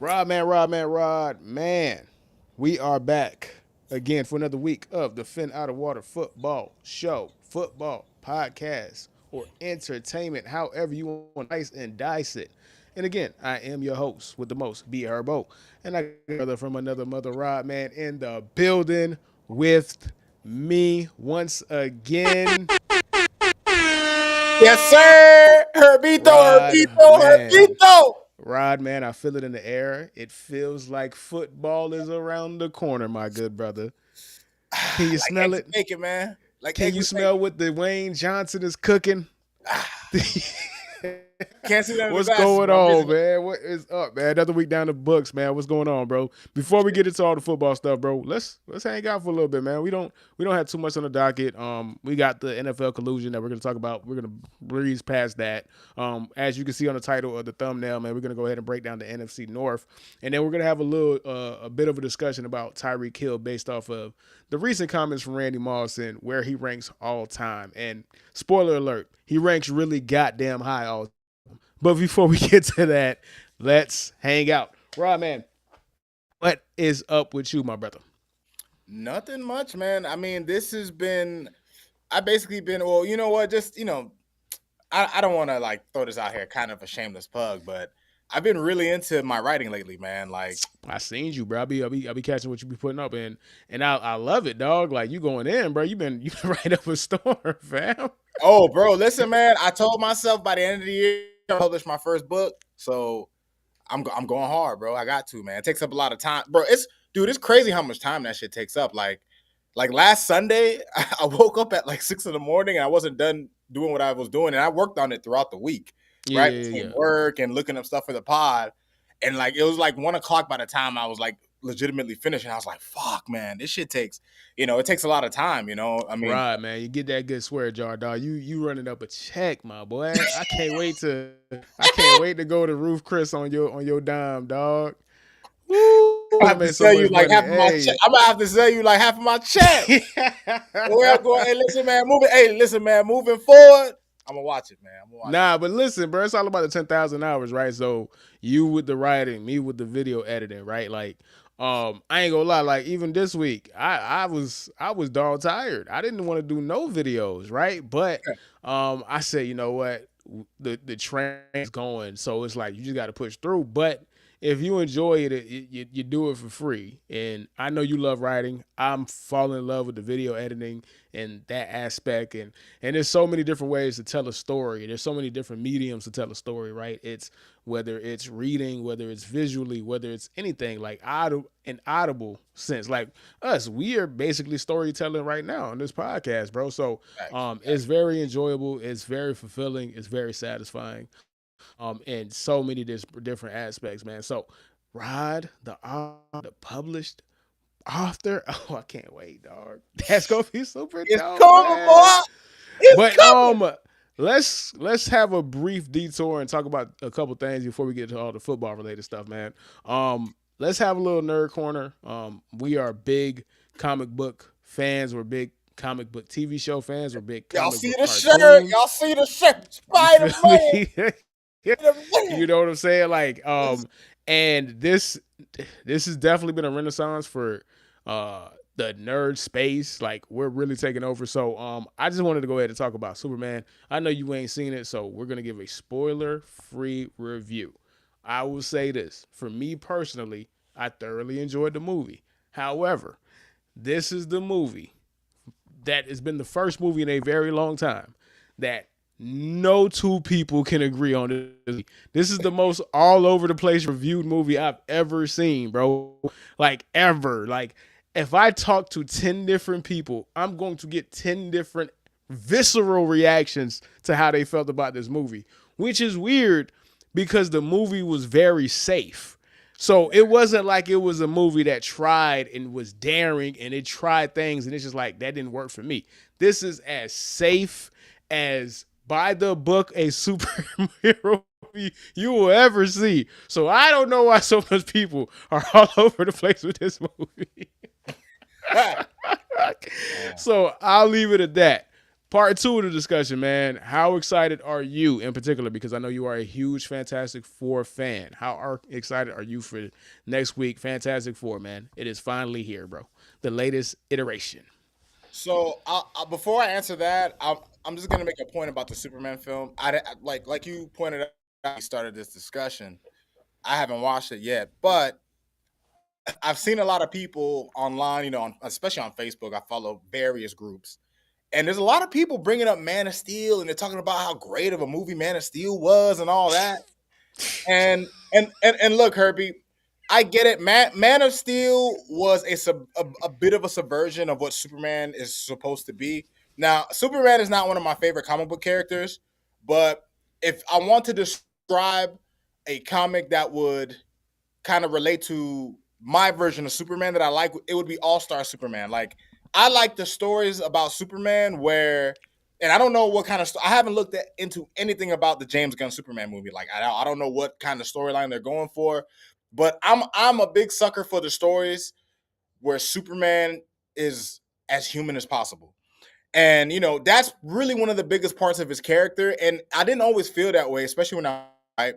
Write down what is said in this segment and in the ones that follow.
Rod, man. We are back again for another week of the PHIN OUTTA football show, football podcast, or entertainment, however you want to slice and dice it. And again, I am your host with the most, B. Herbo. And I got a brother from another mother, Rod, man, in the building with me once again. Yes, sir. Herbito, Rod, Herbito, man. Herbito. Rod, man, I feel it in the air. It feels like football is around the corner, my good brother. Can you Like smell eggs it? and bacon, man. Like Can eggs you and smell bacon. what Dwayne Johnson is cooking? Can't see that in the What's glasses, going but I'm on, missing it. man? What is up, man? Another week down the books, man. What's going on, bro? Before we get into all the football stuff, bro, let's hang out for a little bit, man. We don't have too much on the docket. We got the NFL collusion that we're gonna talk about. We're gonna breeze past that. As you can see on the title of the thumbnail, man, we're gonna go ahead and break down the NFC North, and then we're gonna have a bit of a discussion about Tyreek Hill based off of the recent comments from Randy Moss and where he ranks all time. And spoiler alert, he ranks really goddamn high all. But before we get to that, let's hang out. Rod, man, what is up with you, my brother? Nothing much, man. I mean, this has been. I basically been. Well, you know what? Just I don't want to like throw this out here, kind of a shameless plug, but I've been really into my writing lately, man. Like, I seen you, bro. I be catching what you be putting up and I love it, dog. Like you going in, bro. You been right up a storm, fam. oh, bro, listen, man. I told myself by the end of the year I'll publish my first book, so I'm going hard, bro. I got to, man. It takes up a lot of time, bro. It's crazy how much time that shit takes up. Like last Sunday, I woke up at like 6 in the morning and I wasn't done doing what I was doing, and I worked on it throughout the week, Yeah, right? yeah, Between yeah. work and looking up stuff for the pod, and like it was like 1 o'clock by the time I was like legitimately finished, and I was like, "Fuck, man, this shit takes, it takes a lot of time." I mean, Right, man. You get that good swear jar, dog. You running up a check, my boy. I can't wait to go to Roof Chris on your dime, dog. Woo! I I have to made so sell you much like money. half of my check. Hey. I'm gonna have to sell you like half of my check. Where I'm going, hey, listen, man, moving forward, I'm gonna watch it, man. I'm gonna watch it. Nah, but listen, bro, it's all about the 10,000 hours, right? So you with the writing, me with the video editing, right? Like, I ain't gonna lie, like even this week, I was dog tired. I didn't want to do no videos, right? But I said, you know what? The train's going, so it's like you just got to push through. But if you enjoy it, you do it for free. And I know you love writing. I'm falling in love with the video editing and that aspect. And there's so many different ways to tell a story. There's so many different mediums to tell a story, right? It's whether it's reading, whether it's visually, whether it's anything like audible sense. Like us, we are basically storytelling right now on this podcast, bro. So Facts. it's very enjoyable. It's very fulfilling. It's very satisfying. In so many different aspects, man. So, Rod, the published author. Oh, I can't wait, dog. That's gonna be super It's dope, coming, man. boy. It's But coming. let's have a brief detour and talk about a couple things before we get to all the football related stuff, man. Let's have a little nerd corner. We are big comic book fans. We're big comic book TV show fans. We're big Y'all comic see book the shirt? cartoons. Y'all see the shirt? You Spider feel Man. me? You Spider-Man. know what I'm saying? Like, and this has definitely been a renaissance for the nerd space. Like, we're really taking over. So, I just wanted to go ahead and talk about Superman. I know you ain't seen it, so we're gonna give a spoiler-free review. I will say this: for me personally, I thoroughly enjoyed the movie. However, this is the movie that has been the first movie in a very long time that no two people can agree on it. This is the most all over the place reviewed movie I've ever seen, bro. Like ever. Like if I talk to 10 different people, I'm going to get 10 different visceral reactions to how they felt about this movie, which is weird because the movie was very safe. So it wasn't like it was a movie that tried and was daring and it tried things and it's just like that didn't work for me. This is as safe as by the book a superhero movie you will ever see. So I don't know why so much people are all over the place with this movie. So I'll leave it at that. Part two of the discussion, man. How excited are you in particular? Because I know you are a huge Fantastic Four fan. Excited are you for next week? Fantastic Four, man. It is finally here, bro. The latest iteration. So before I answer that, I'm just gonna make a point about the Superman film. Like you pointed out, we started this discussion. I haven't watched it yet, but I've seen a lot of people online, especially on Facebook. I follow various groups, and there's a lot of people bringing up Man of Steel, and they're talking about how great of a movie Man of Steel was, and all that. And look, Herbie, I get it. Man of Steel was a bit of a subversion of what Superman is supposed to be. Now, Superman is not one of my favorite comic book characters, but if I want to describe a comic that would kind of relate to my version of Superman that I like, it would be All Star Superman. Like, I like the stories about Superman where, and I don't know what kind of, I haven't looked into anything about the James Gunn Superman movie. Like, I don't know what kind of storyline they're going for, but I'm a big sucker for the stories where Superman is as human as possible. And that's really one of the biggest parts of his character. And I didn't always feel that way, especially when I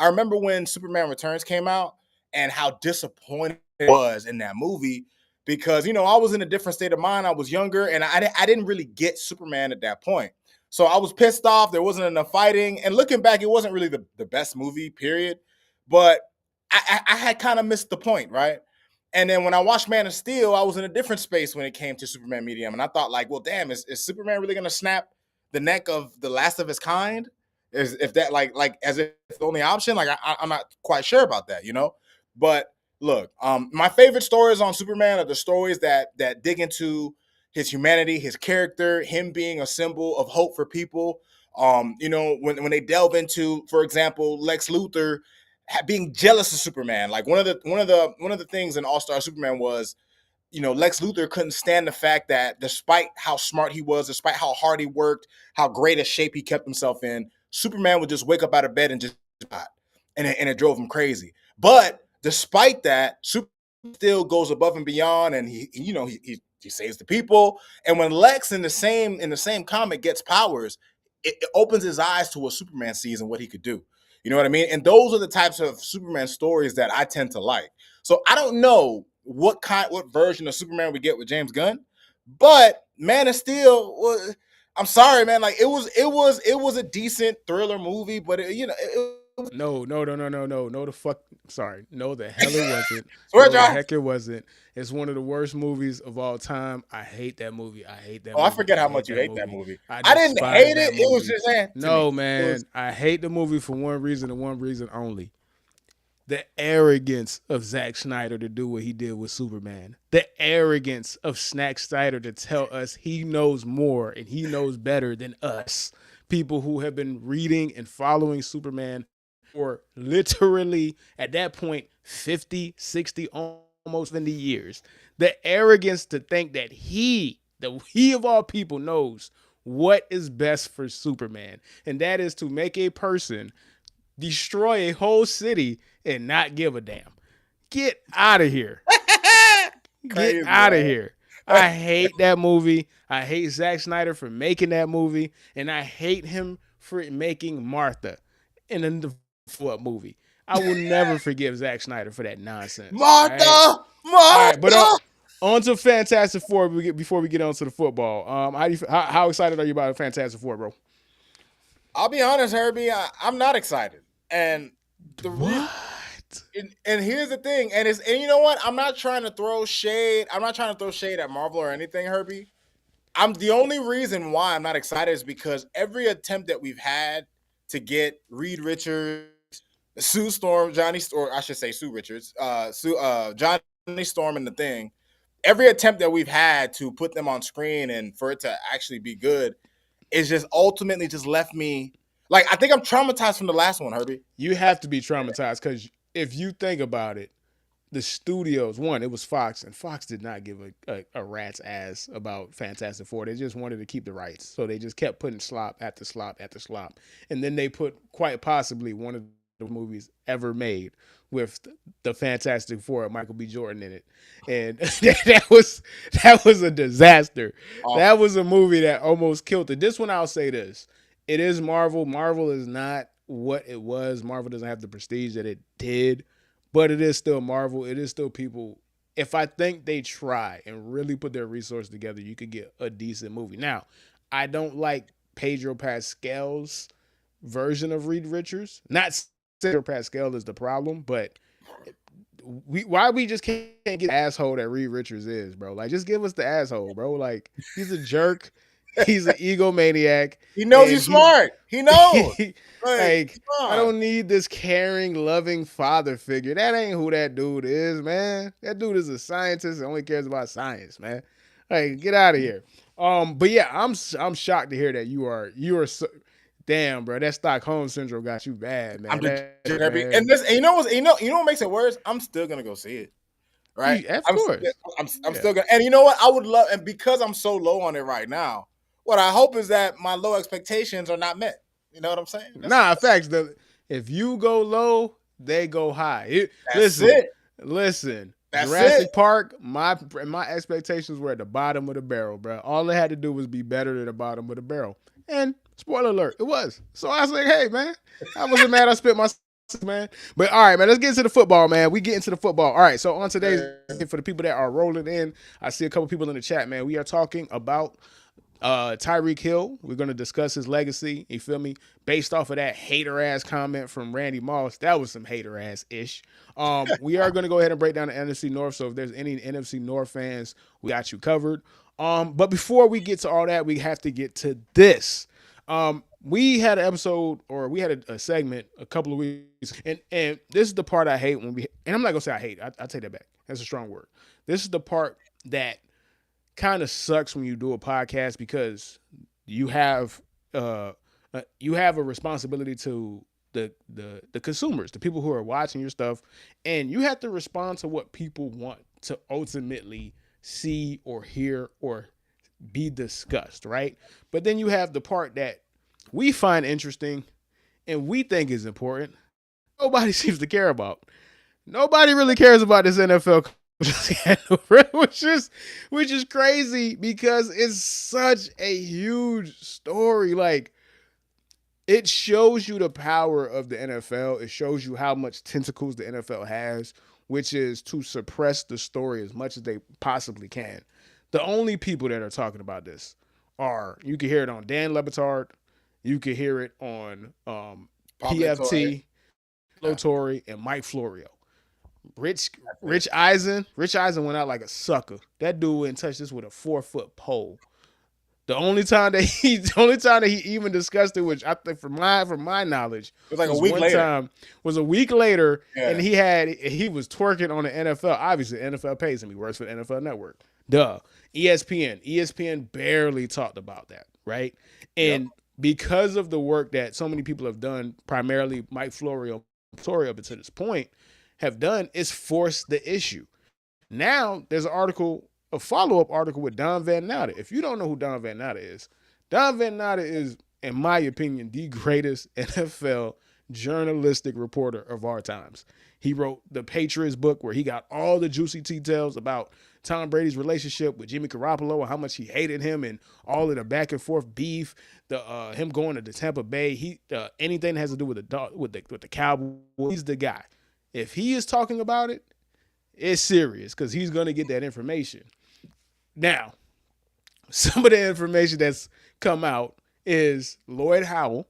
remember when Superman Returns came out and how disappointed I was in that movie because I was in a different state of mind. I was younger and I didn't really get Superman at that point. So I was pissed off. There wasn't enough fighting. And looking back, it wasn't really the best movie, period. But I had kind of missed the point, right? And then when I watched Man of Steel, I was in a different space when it came to Superman Medium. And I thought, like, well, damn, is Superman really going to snap the neck of the last of his kind? If that, like as if it's the only option? Like, I'm not quite sure about that, But look, my favorite stories on Superman are the stories that dig into his humanity, his character, him being a symbol of hope for people. When they delve into, for example, Lex Luthor being jealous of Superman. Like one of the things in All Star Superman was, Lex Luthor couldn't stand the fact that despite how smart he was, despite how hard he worked, how great a shape he kept himself in, Superman would just wake up out of bed and just and it drove him crazy. But despite that, Superman still goes above and beyond, and he saves the people. And when Lex in the same comic gets powers, it opens his eyes to what Superman sees and what he could do. You know what I mean? And those are the types of Superman stories that I tend to like. So I don't know what version of Superman we get with James Gunn, but Man of Steel was. I'm sorry, man. Like it was a decent thriller movie, but No, no, no, no, no, no, no. The fuck. Sorry. No, the hell it wasn't. swear, No, the John. heck it wasn't. It's one of the worst movies of all time. I hate that movie. I hate that Oh, I movie. forget I how hate much you that hate that movie. movie. I I didn't despise hate it. that It was movie. just to me. No, It man. was I hate the movie for one reason and one reason only. The arrogance of Zack Snyder to do what he did with Superman. The arrogance of Zack Snyder to tell us he knows more and he knows better than us, people who have been reading and following Superman for literally, at that point, 50, 60, almost 70 years. The arrogance to think that he of all people knows what is best for Superman. And that is to make a person destroy a whole city and not give a damn. Get out of here. Get crazy, out of here. I man. hate that movie. I hate Zack Snyder for making that movie. And I hate him for making Martha in the follow-up movie. I will never forgive Zack Snyder for that nonsense. All right. Martha, All right. But Martha. on to Fantastic Four before we get on to the football. How excited are you about Fantastic Four, bro? I'll be honest, Herbie. I'm not excited, and the re- What? and here's the thing, and you know what? I'm not trying to throw shade. I'm not trying to throw shade at Marvel or anything, Herbie. I'm the only reason why I'm not excited is because every attempt that we've had to get Reed Richards, Sue Storm, or I should say Sue Richards, Johnny Storm, and the Thing. Every attempt that we've had to put them on screen and for it to actually be good is just ultimately just left me like I think I'm traumatized from the last one, Herbie. You have to be traumatized because if you think about it, the studios, one, it was Fox, and Fox did not give a rat's ass about Fantastic Four. They just wanted to keep the rights. So they just kept putting slop after slop after slop. And then they put quite possibly one of movies ever made with the Fantastic Four, Michael B. Jordan in it, and that was a disaster. That Awful. was a movie that almost killed it. This one, I'll say this: it is Marvel. Marvel is not what it was. Marvel doesn't have the prestige that it did, but it is still Marvel. It is still people. If I think they try and really put their resources together, you could get a decent movie. Now, I don't like Pedro Pascal's version of Reed Richards. Not Pedro Pascal is the problem, but why we just can't get the asshole that Reed Richards is, bro? Like, just give us the asshole, bro. Like, he's a jerk. He's an egomaniac. He knows he's smart. He knows. Like, I don't need this caring, loving father figure. That ain't who that dude is, man. That dude is a scientist and only cares about science, man. Like, get out of here. But yeah, I'm shocked to hear that you are so, damn, bro. That Stockholm syndrome got you bad, man. And you know what makes it worse? I'm still gonna go see it. Right? Of course. I'm still gonna, and you know what? I would love, and because I'm so low on it right now, what I hope is that my low expectations are not met. You know what I'm saying? Facts. If you go low, they go high. Listen. Jurassic Park, my expectations were at the bottom of the barrel, bro. All they had to do was be better than the bottom of the barrel. And spoiler alert, it was. So I was like, hey, man, I wasn't mad I spent my man. But all right, man, let's get into the football, man. We get into the football. All right, so on today's, for the people that are rolling in, I see a couple people in the chat, man. We are talking about Tyreek Hill. We're going to discuss his legacy, you feel me, based off of that hater-ass comment from Randy Moss. That was some hater-ass-ish. We are going to go ahead and break down the NFC North, so if there's any NFC North fans, we got you covered. But before we get to all that, we have to get to this. We had an episode, or we had a segment a couple of weeks, and this is the part I hate when and I'm not going to say I hate, I take that back. That's a strong word. This is the part that kind of sucks when you do a podcast, because you have a responsibility to the consumers, the people who are watching your stuff, and you have to respond to what people want to ultimately see or hear or be discussed, right? But then you have the part that we find interesting and we think is important. Nobody seems to care about. Nobody really cares about this NFL which is crazy, because it's such a huge story. Like, it shows you the power of the NFL. It shows you how much tentacles the NFL has, which is to suppress the story as much as they possibly can. The only people that are talking about this are, you can hear it on Dan Le Batard, you can hear it on PFT, Torre, and Mike Florio. Rich Eisen went out like a sucker. That dude went and touched this with a 4-foot pole. The only time that he even discussed it, which I think from my knowledge, it was like a week later. Was a week later, and he was twerking on the NFL. Obviously, NFL pays him. He works for the NFL Network. Duh. ESPN barely talked about that, right? And because of the work that so many people have done, primarily Mike Florio up until this point, have done, is force the issue. Now there's a follow-up article with Don Van Natta. If you don't know who Don Van Natta is in my opinion, the greatest NFL journalistic reporter of our times. He wrote the Patriots book, where he got all the juicy details about Tom Brady's relationship with Jimmy Garoppolo and how much he hated him and all of the back and forth beef, him going to the Tampa Bay. Anything that has to do with the Cowboys, he's the guy. If he is talking about it, it's serious, because he's going to get that information. Now, some of the information that's come out is Lloyd Howell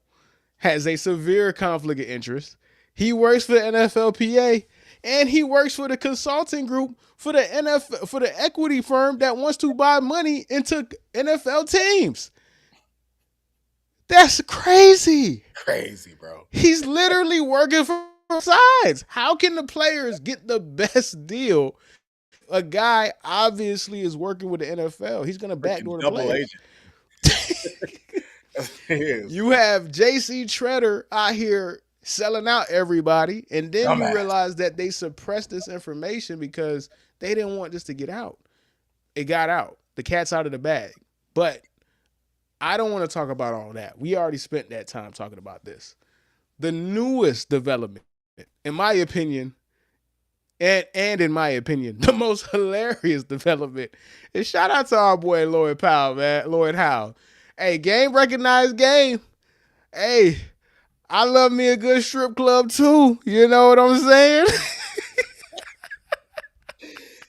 has a severe conflict of interest. He works for the NFLPA, and he works for the consulting group for the equity firm that wants to buy money into NFL teams. That's crazy. Crazy, bro. He's literally working for sides. How can the players get the best deal? A guy obviously is working with the NFL. He's going to backdoor the players. You have JC Treader out here selling out everybody, and then you realize that they suppressed this information because they didn't want this to get out. It got out. The cat's out of the bag. But I don't want to talk about all that. We already spent that time talking about this. the newest development, in my opinion, and in my opinion, the most hilarious development is shout out to our boy Lloyd Powell, man. Lloyd Howell. Hey, game recognized game. Hey, I love me a good strip club too. You know what I'm saying?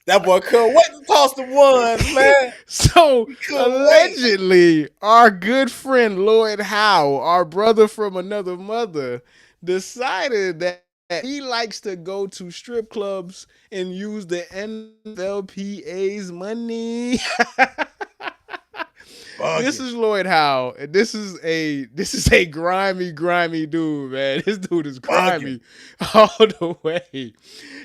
That boy couldn't wait to toss the ones, man. So He couldn't wait. allegedly, our good friend Lloyd Howe, our brother from another mother, decided that he likes to go to strip clubs and use the NFLPA's money. This is Lloyd Howe, and this is a grimy dude, man. This dude is grimy all the way.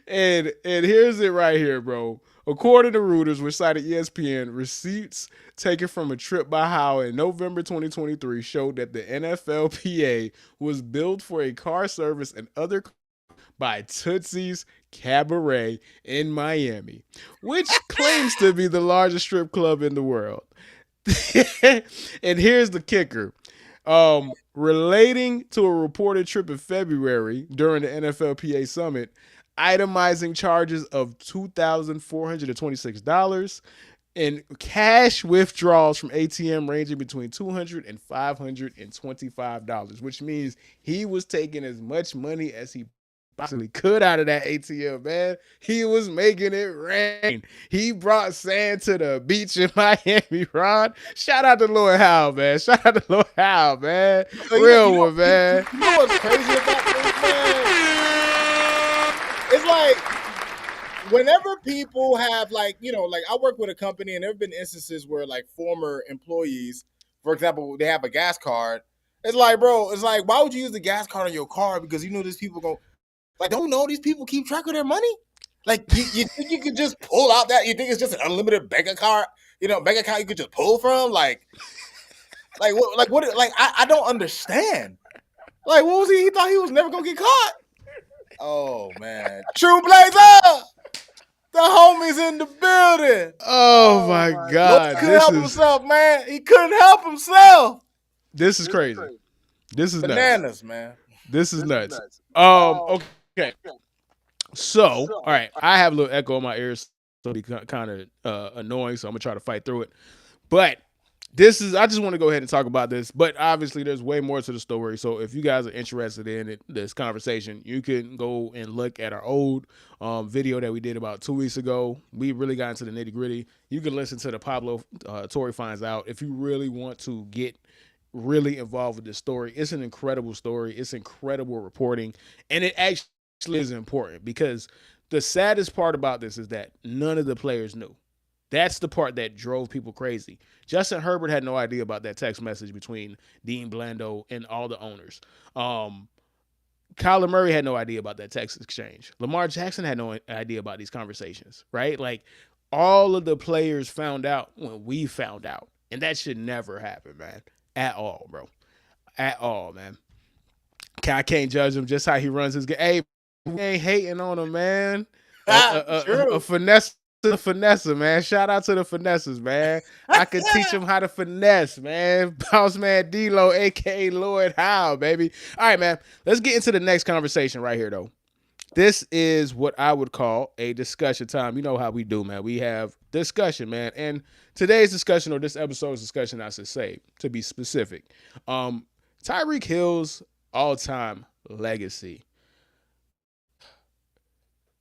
And here's it right here, bro. According to Reuters, which cited ESPN, receipts taken from a trip by Howell in November 2023 showed that the NFLPA was billed for a car service and other by Tootsie's Cabaret in Miami, which claims to be the largest strip club in the world. And here's the kicker. Relating to a reported trip in February during the NFLPA summit, itemizing charges of $2,426 and cash withdrawals from ATM ranging between $200 and $525, which means he was taking as much money as he possibly could out of that ATM, man. He was making it rain. He brought sand to the beach in Miami, Ron. Shout out to Lloyd Howe, man. Shout out to Lloyd Howe, man. Real one, man. You know what's crazy about this, man? It's like whenever people have like I work with a company and there have been instances where like former employees, for example, they have a gas card. It's like, bro, why would you use the gas card on your car? Because you know these people go. Like, don't know these people keep track of their money? Like, you think you could just pull out that? You think it's just an unlimited bank account? Bank account you could just pull from? Like what? Like, I don't understand. Like, what was he? He thought he was never gonna get caught. Oh man, True Blazer, the homies in the building. Oh my God, Lloyd couldn't help himself, man. He couldn't help himself. This is crazy. This is bananas, man. This is nuts. Okay. So, all right, I have a little echo in my ears, so it'll be kind of annoying. So I'm gonna try to fight through it. But I just want to go ahead and talk about this. But obviously, there's way more to the story. So if you guys are interested in this conversation, you can go and look at our old video that we did about 2 weeks ago. We really got into the nitty gritty. You can listen to the Pablo Torre Finds Out if you really want to get really involved with this story. It's an incredible story. It's incredible reporting, and it actually is important because the saddest part about this is that none of the players knew. That's the part that drove people crazy. Justin Herbert had no idea about that text message between Dean Blando and all the owners. Kyler Murray had no idea about that text exchange. Lamar Jackson had no idea about these conversations, right? Like, all of the players found out when we found out, and that should never happen, man. At all, bro. At all, man. I can't judge him just how he runs his game. Hey, we ain't hating on him, man. A finesse to the finesser, man. Shout out to the finessers, man. I could teach him how to finesse, man. Boss man D-Lo, a.k.a. Lloyd Howe, baby. All right, man. Let's get into the next conversation right here, though. This is what I would call a discussion time. You know how we do, man. We have discussion, man. And today's discussion, or this episode's discussion, I should say, to be specific, Tyreek Hill's all-time legacy.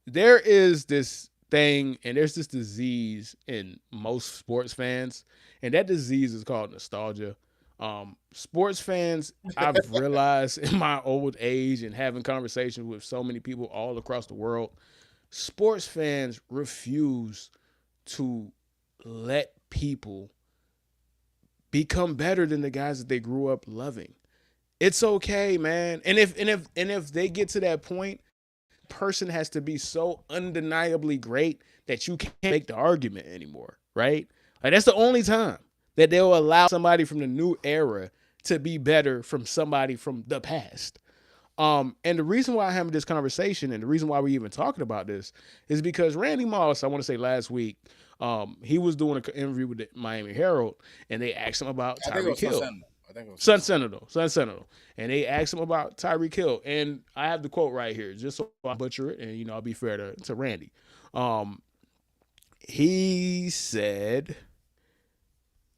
There is this thing, and there's this disease in most sports fans, and that disease is called nostalgia. Sports fans, I've realized in my old age and having conversations with so many people all across the world, sports fans refuse to let people become better than the guys that they grew up loving. It's okay, man. And if they get to that point, person has to be so undeniably great that you can't make the argument anymore, right? Like, that's the only time that they'll allow somebody from the new era to be better from somebody from the past. And the reason why I'm having this conversation and the reason why we're even talking about this is because Randy Moss, I want to say last week, he was doing an interview with the Miami Herald, and they asked him about Tyreek Hill. I think it was Sun Sentinel. And they asked him about Tyreek Hill. And I have the quote right here, just so I butcher it, and, you know, I'll be fair to Randy. He said,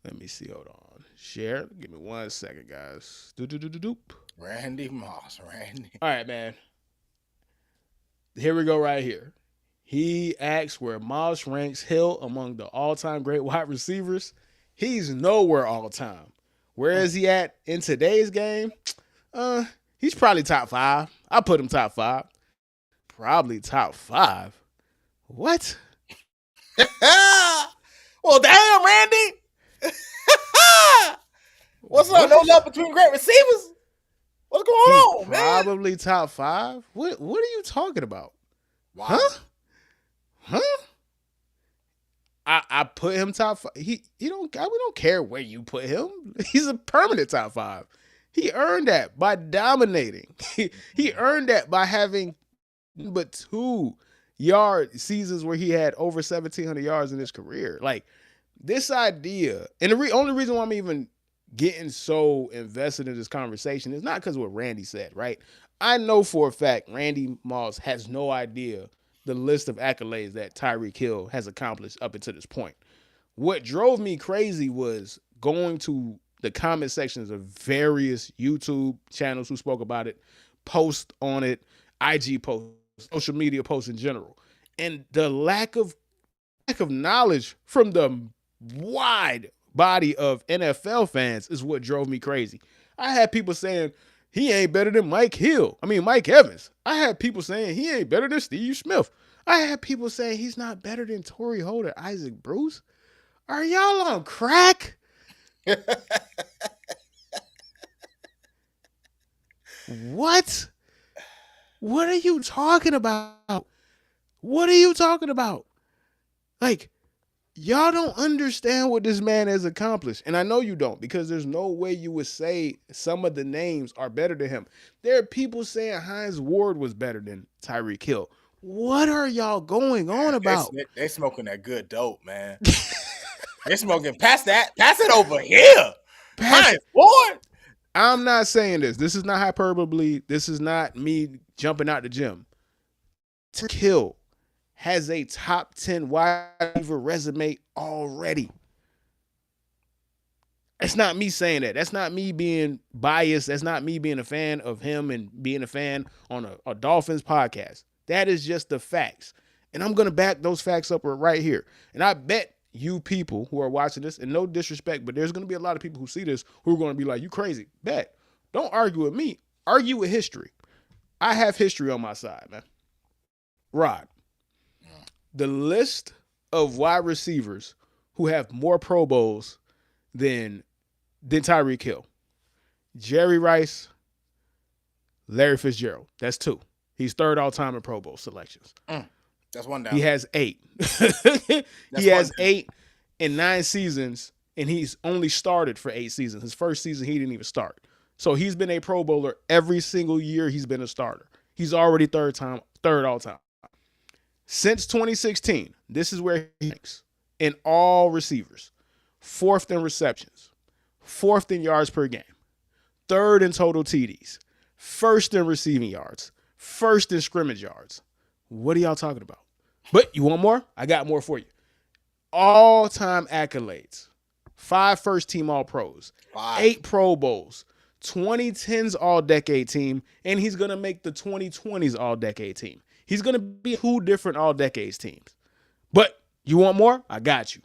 let me see, hold on. Share. Give me 1 second, guys. Doop. Randy Moss. All right, man. Here we go right here. He asks where Moss ranks Hill among the all-time great wide receivers. He's nowhere all-time. Where is he at in today's game? He's probably top 5. I put him top 5. Probably top 5. What? Well, damn, Randy. What's up? No love between great receivers. What's going on, man? Probably top 5. What are you talking about? Wow. Huh? I put him top 5. We don't care where you put him. He's a permanent top 5. He earned that by dominating. He earned that by having but 2-yard seasons where he had over 1,700 yards in his career. Like, this idea, and the only reason why I'm even getting so invested in this conversation is not because of what Randy said, right? I know for a fact Randy Moss has no idea the list of accolades that Tyreek Hill has accomplished up until this point. What drove me crazy was going to the comment sections of various YouTube channels who spoke about it, post on it, IG posts, social media posts in general. And the lack of knowledge from the wide body of NFL fans is what drove me crazy. I had people saying he ain't better than Mike Evans. I had people saying he ain't better than Steve Smith. I had people saying he's not better than Torrey Holt or Isaac Bruce. Are y'all on crack? What? What are you talking about? What are you talking about? Like, y'all don't understand what this man has accomplished. And I know you don't, because there's no way you would say some of the names are better than him. There are people saying Hines Ward was better than Tyreek Hill. What are y'all going on about? They smoking that good dope, man. They smoking. Pass it over here. Hines Ward. I'm not saying this. This is not hyperbole. This is not me jumping out the gym. Tyreek Hill has a top 10 wide receiver resume already. That's not me saying that. That's not me being biased. That's not me being a fan of him and being a fan on a Dolphins podcast. That is just the facts. And I'm going to back those facts up right here. And I bet you people who are watching this, and no disrespect, but there's going to be a lot of people who see this who are going to be like, you crazy. Bet. Don't argue with me. Argue with history. I have history on my side, man. Rod. The list of wide receivers who have more Pro Bowls than Tyreek Hill. Jerry Rice, Larry Fitzgerald. That's 2. He's 3rd all-time in Pro Bowl selections. That's 1 down. He has 8. He has 8 in 9 seasons, and he's only started for 8 seasons. His first season, he didn't even start. So he's been a Pro Bowler every single year he's been a starter. He's already 3rd all-time. Since 2016, this is where he ranks in all receivers. 4th in receptions, 4th in yards per game, 3rd in total TDs, 1st in receiving yards, 1st in scrimmage yards. What are y'all talking about? But you want more? I got more for you. All-time accolades. 5 first-team All-Pros, 8 Pro Bowls, 2010s All-Decade team, and he's going to make the 2020s All-Decade team. He's going to be 2 different All-Decades teams. But you want more? I got you.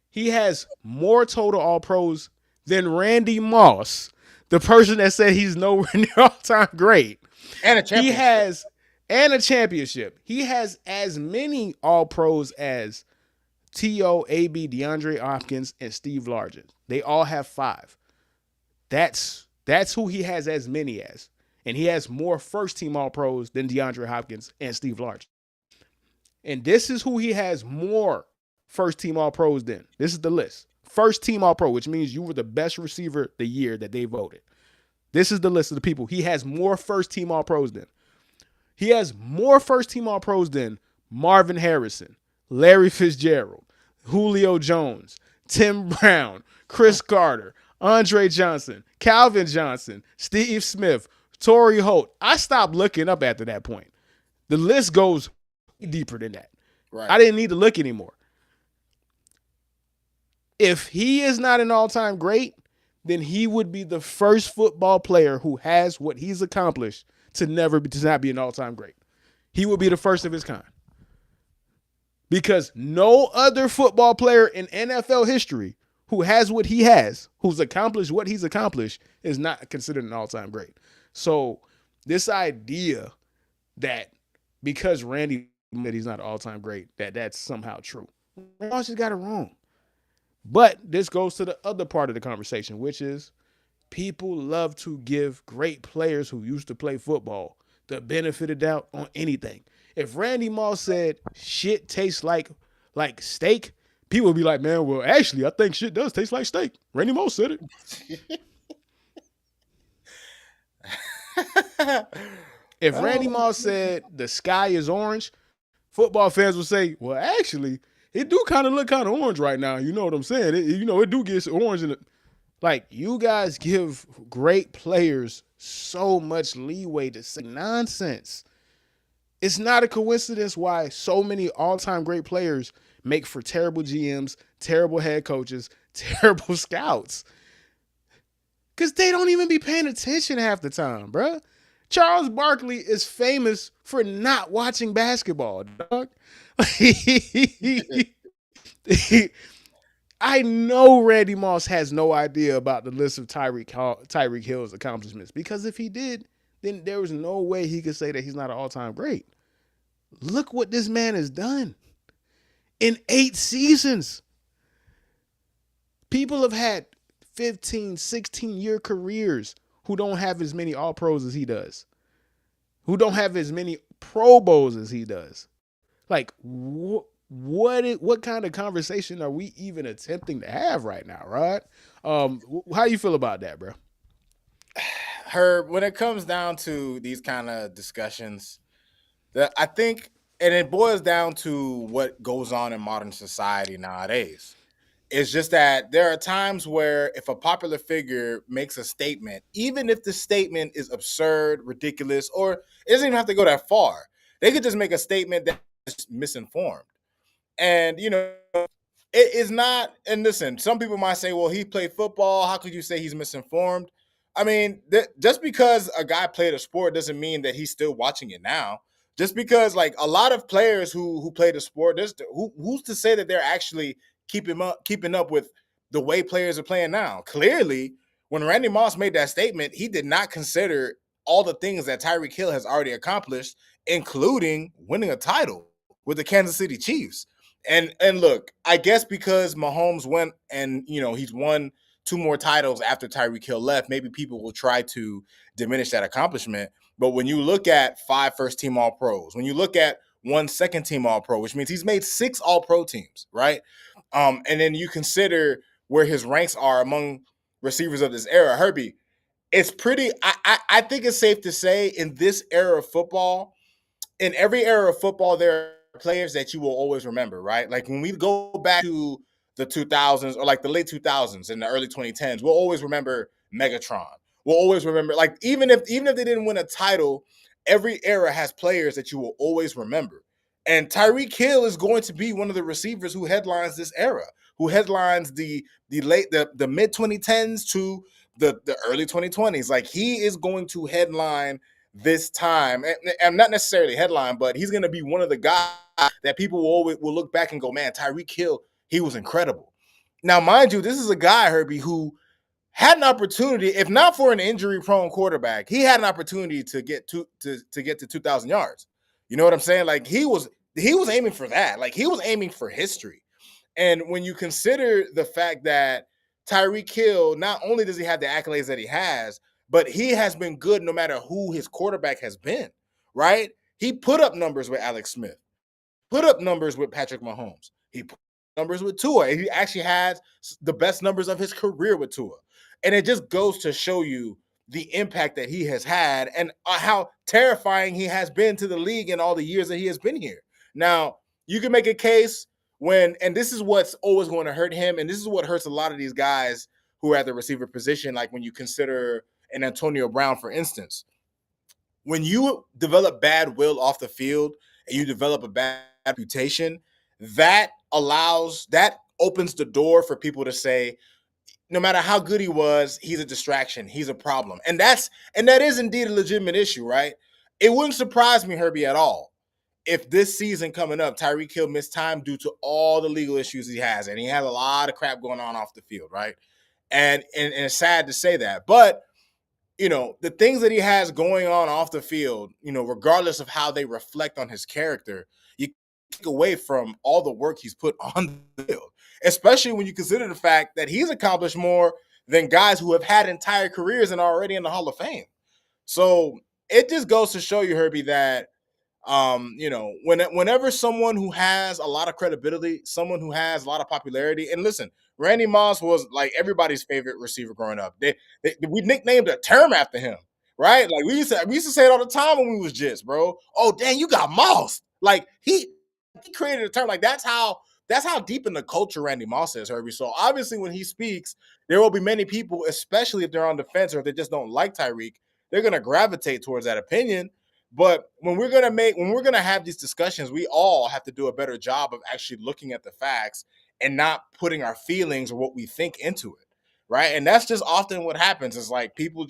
He has more total All-Pros than Randy Moss, the person that said he's nowhere near all-time great. And a championship. And a championship. He has as many All-Pros as T.O., A.B., DeAndre Hopkins, and Steve Largent. They all have 5. That's who he has as many as. And he has more first-team All-Pros than DeAndre Hopkins and Steve Largent. And this is who he has more first-team All-Pros than. This is the list. First-team All-Pro, which means you were the best receiver the year that they voted. This is the list of the people he has more first-team All-Pros than. He has more first-team All-Pros than Marvin Harrison, Larry Fitzgerald, Julio Jones, Tim Brown, Chris Carter, Andre Johnson, Calvin Johnson, Steve Smith, Torrey Holt. I stopped looking up after that point. The list goes deeper than that. Right. I didn't need to look anymore. If he is not an all-time great, then he would be the first football player who has what he's accomplished to not be an all-time great. He would be the first of his kind. Because no other football player in NFL history who has what he has, who's accomplished what he's accomplished, is not considered an all-time great. So this idea that because Randy that he's not an all-time great, that's somehow true. Randy just got it wrong. But this goes to the other part of the conversation, which is people love to give great players who used to play football the benefit of doubt on anything. If Randy Moss said shit tastes like steak, people would be like, man, well, actually, I think shit does taste like steak. Randy Moss said it. If Randy Moss said the sky is orange, football fans would say, well, actually, it do kind of look kind of orange right now. You know what I'm saying? It do get orange in it. Like, you guys give great players so much leeway to say nonsense. It's not a coincidence why so many all-time great players make for terrible GMs, terrible head coaches, terrible scouts. Because they don't even be paying attention half the time, bruh. Charles Barkley is famous for not watching basketball, dog. I know Randy Moss has no idea about the list of Tyreek Hill's accomplishments, because if he did, then there was no way he could say that he's not an all-time great. Look what this man has done in 8 seasons. People have had 15, 16-year careers who don't have as many All-Pros as he does, who don't have as many Pro Bowls as he does. Like, what kind of conversation are we even attempting to have right now, Rod? How you feel about that, bro? Herb, when it comes down to these kind of discussions, I think, and it boils down to what goes on in modern society nowadays. It's just that there are times where if a popular figure makes a statement, even if the statement is absurd, ridiculous, or it doesn't even have to go that far, they could just make a statement that's misinformed. And, it is not, and listen, some people might say, well, he played football. How could you say he's misinformed? I mean, just because a guy played a sport doesn't mean that he's still watching it now. Just because, like, a lot of players who played a sport, who's to say that they're actually keeping up with the way players are playing now? Clearly, when Randy Moss made that statement, he did not consider all the things that Tyreek Hill has already accomplished, including winning a title with the Kansas City Chiefs. And look, I guess because Mahomes went and he's won 2 more titles after Tyreek Hill left, maybe people will try to diminish that accomplishment. But when you look at 5 first-team All-Pros, when you look at 1 second-team All-Pro, which means he's made 6 All-Pro teams, right? And then you consider where his ranks are among receivers of this era, Herbie, it's pretty. I think it's safe to say in this era of football, in every era of football, there are players that you will always remember, right? Like when we go back to the 2000s or like the late 2000s and the early 2010s, we'll always remember Megatron. We'll always remember, like, even if they didn't win a title, every era has players that you will always remember. And Tyreek Hill is going to be one of the receivers who headlines this era, who headlines the mid 2010s to the early 2020s. Like, he is going to headline this time, and not necessarily headline, but he's going to be one of the guys that people will look back and go, man, Tyreek Hill, he was incredible. Now, mind you, this is a guy, Herbie, who had an opportunity, if not for an injury-prone quarterback, he had an opportunity to get to 2,000 yards. You know what I'm saying? Like, he was aiming for that. Like, he was aiming for history. And when you consider the fact that Tyreek Hill, not only does he have the accolades that he has, but he has been good no matter who his quarterback has been, right? He put up numbers with Alex Smith, put up numbers with Patrick Mahomes. He put up numbers with Tua. He actually has the best numbers of his career with Tua. And it just goes to show you the impact that he has had and how terrifying he has been to the league in all the years that he has been here. Now, you can make a case and this is what's always going to hurt him, and this is what hurts a lot of these guys who are at the receiver position, like when you consider an Antonio Brown, for instance. When you develop bad will off the field and you develop a bad reputation, that opens the door for people to say, no matter how good he was, he's a distraction, he's a problem. And that is indeed a legitimate issue, right? It wouldn't surprise me, Herbie, at all if this season coming up, Tyreek Hill missed time due to all the legal issues he has. And he has a lot of crap going on off the field, right? And it's sad to say that. But the things that he has going on off the field, regardless of how they reflect on his character, you take away from all the work he's put on the field, especially when you consider the fact that he's accomplished more than guys who have had entire careers and are already in the Hall of Fame. So it just goes to show you, Herbie, that whenever someone who has a lot of credibility, someone who has a lot of popularity, and listen, Randy Moss was like everybody's favorite receiver growing up. We nicknamed a term after him, right? Like we used to say it all the time when we was just, bro. Oh, dang, you got Moss. Like he created a term. Like that's how deep in the culture Randy Moss is, Herbie. So obviously when he speaks, there will be many people, especially if they're on the fence or if they just don't like Tyreek, they're gonna gravitate towards that opinion. But when we're gonna have these discussions, we all have to do a better job of actually looking at the facts and not putting our feelings or what we think into it, right? And that's just often what happens. Is like people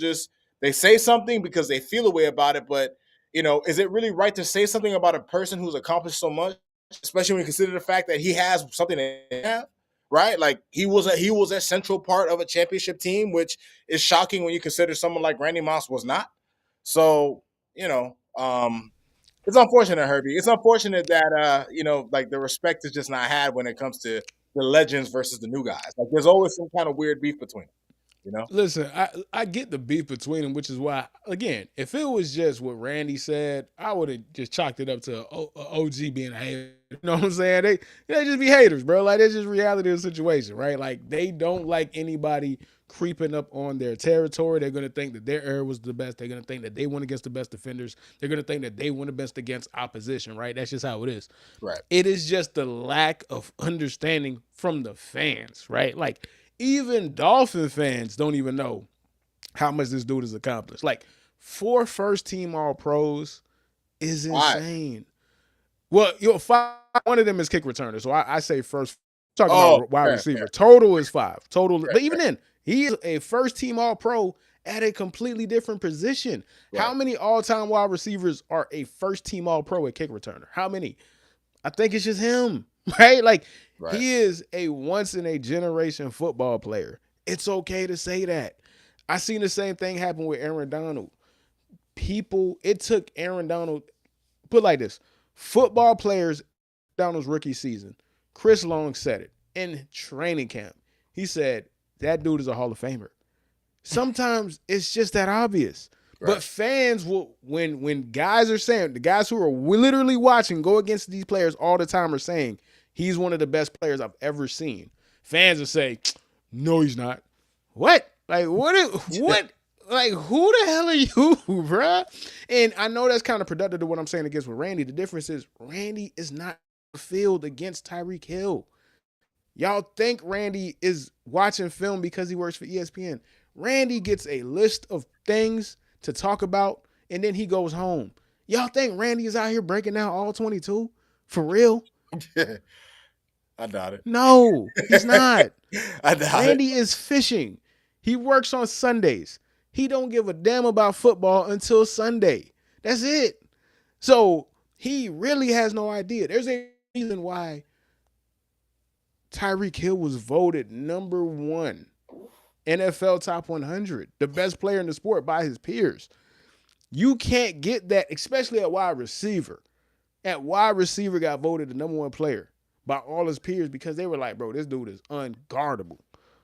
they say something because they feel a way about it, but is it really right to say something about a person who's accomplished so much, especially when you consider the fact that he has something to have, right? Like he was a central part of a championship team, which is shocking when you consider someone like Randy Moss was not. So it's unfortunate, Herbie. It's unfortunate that like the respect is just not had when it comes to the legends versus the new guys. Like there's always some kind of weird beef between them. Listen, I get the beef between them, which is why, again, if it was just what Randy said, I would have just chalked it up to a OG being a hater. You know what I'm saying? They just be haters, bro. Like that's just reality of the situation, right? Like they don't like anybody creeping up on their territory. They're gonna think that their era was the best. They're gonna think that they won against the best defenders. They're gonna think that they won the best against opposition, right? That's just how it is. Right. It is just the lack of understanding from the fans, right? Like even Dolphin fans don't even know how much this dude has accomplished. Like 4 first-team All-Pros is insane. Well, 5. One of them is kick returner, so I say first. Talking about wide receiver. Fair. Total is 5. Total, but even then, he is a first-team All-Pro at a completely different position. Right. How many all-time wide receivers are a first-team All-Pro at kick returner? How many? I think it's just him, right? Like he is a once-in-a-generation football player. It's okay to say that. I seen the same thing happen with Aaron Donald. It took Aaron Donald, put like this, football players, Donald's rookie season, Chris Long said it in training camp. He said, that dude is a Hall of Famer. Sometimes it's just that obvious. Right. But fans will, when guys are saying, the guys who are literally watching go against these players all the time are saying, he's one of the best players I've ever seen. Fans will say, no, he's not. What? Like, what? Like, who the hell are you, bruh? And I know that's kind of productive to what I'm saying against with Randy. The difference is Randy is not field against Tyreek Hill. Y'all think Randy is watching film because he works for ESPN. Randy gets a list of things to talk about, and then he goes home. Y'all think Randy is out here breaking down all 22? For real? I doubt it. No, he's not. I doubt Randy is fishing. He works on Sundays. He don't give a damn about football until Sunday. That's it. So he really has no idea. There's a reason why Tyreek Hill was voted number 1 NFL top 100, the best player in the sport by his peers. You can't get that, especially at wide receiver. At wide receiver got voted the number 1 player by all his peers because they were like, bro, this dude is unguardable.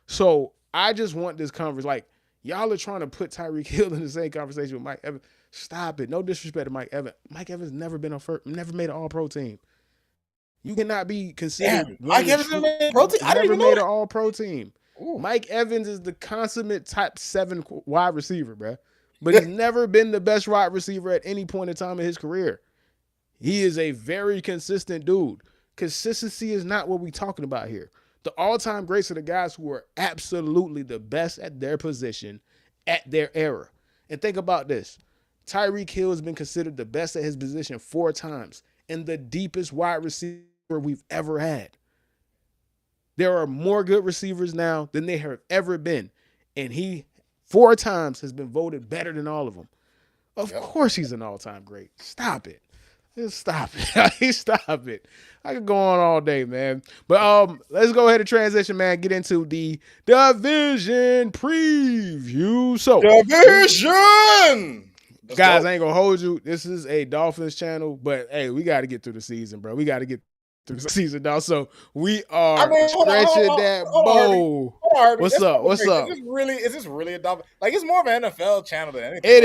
So I just want this conversation. Like, y'all are trying to put Tyreek Hill in the same conversation with Mike Evans. Stop it. No disrespect to Mike Evans. Mike Evans never made an All-Pro team. You cannot be considered. Mike Evans never made an All-Pro team? I didn't even know made an All-Pro team. Ooh. Mike Evans is the consummate top 7 wide receiver, bro. But he's never been the best wide receiver at any point in time in his career. He is a very consistent dude. Consistency is not what we're talking about here. The all-time greats are the guys who are absolutely the best at their position at their era. And think about this. Tyreek Hill has been considered the best at his position 4 times and the deepest wide receiver we've ever had. There are more good receivers now than there have ever been. And he 4 times has been voted better than all of them. Of course he's an all-time great. Stop it. Just stop it. Stop it. I could go on all day, man. But let's go ahead and transition, man. Get into the division preview. So division. Guys, I ain't gonna hold you. This is a Dolphins channel, but hey, we got to get through the season, bro. We got to get through the season now. So we are stretching that bow. What's up? What's up? Is this really a Dolphins? Like, it's more of an NFL channel than anything. It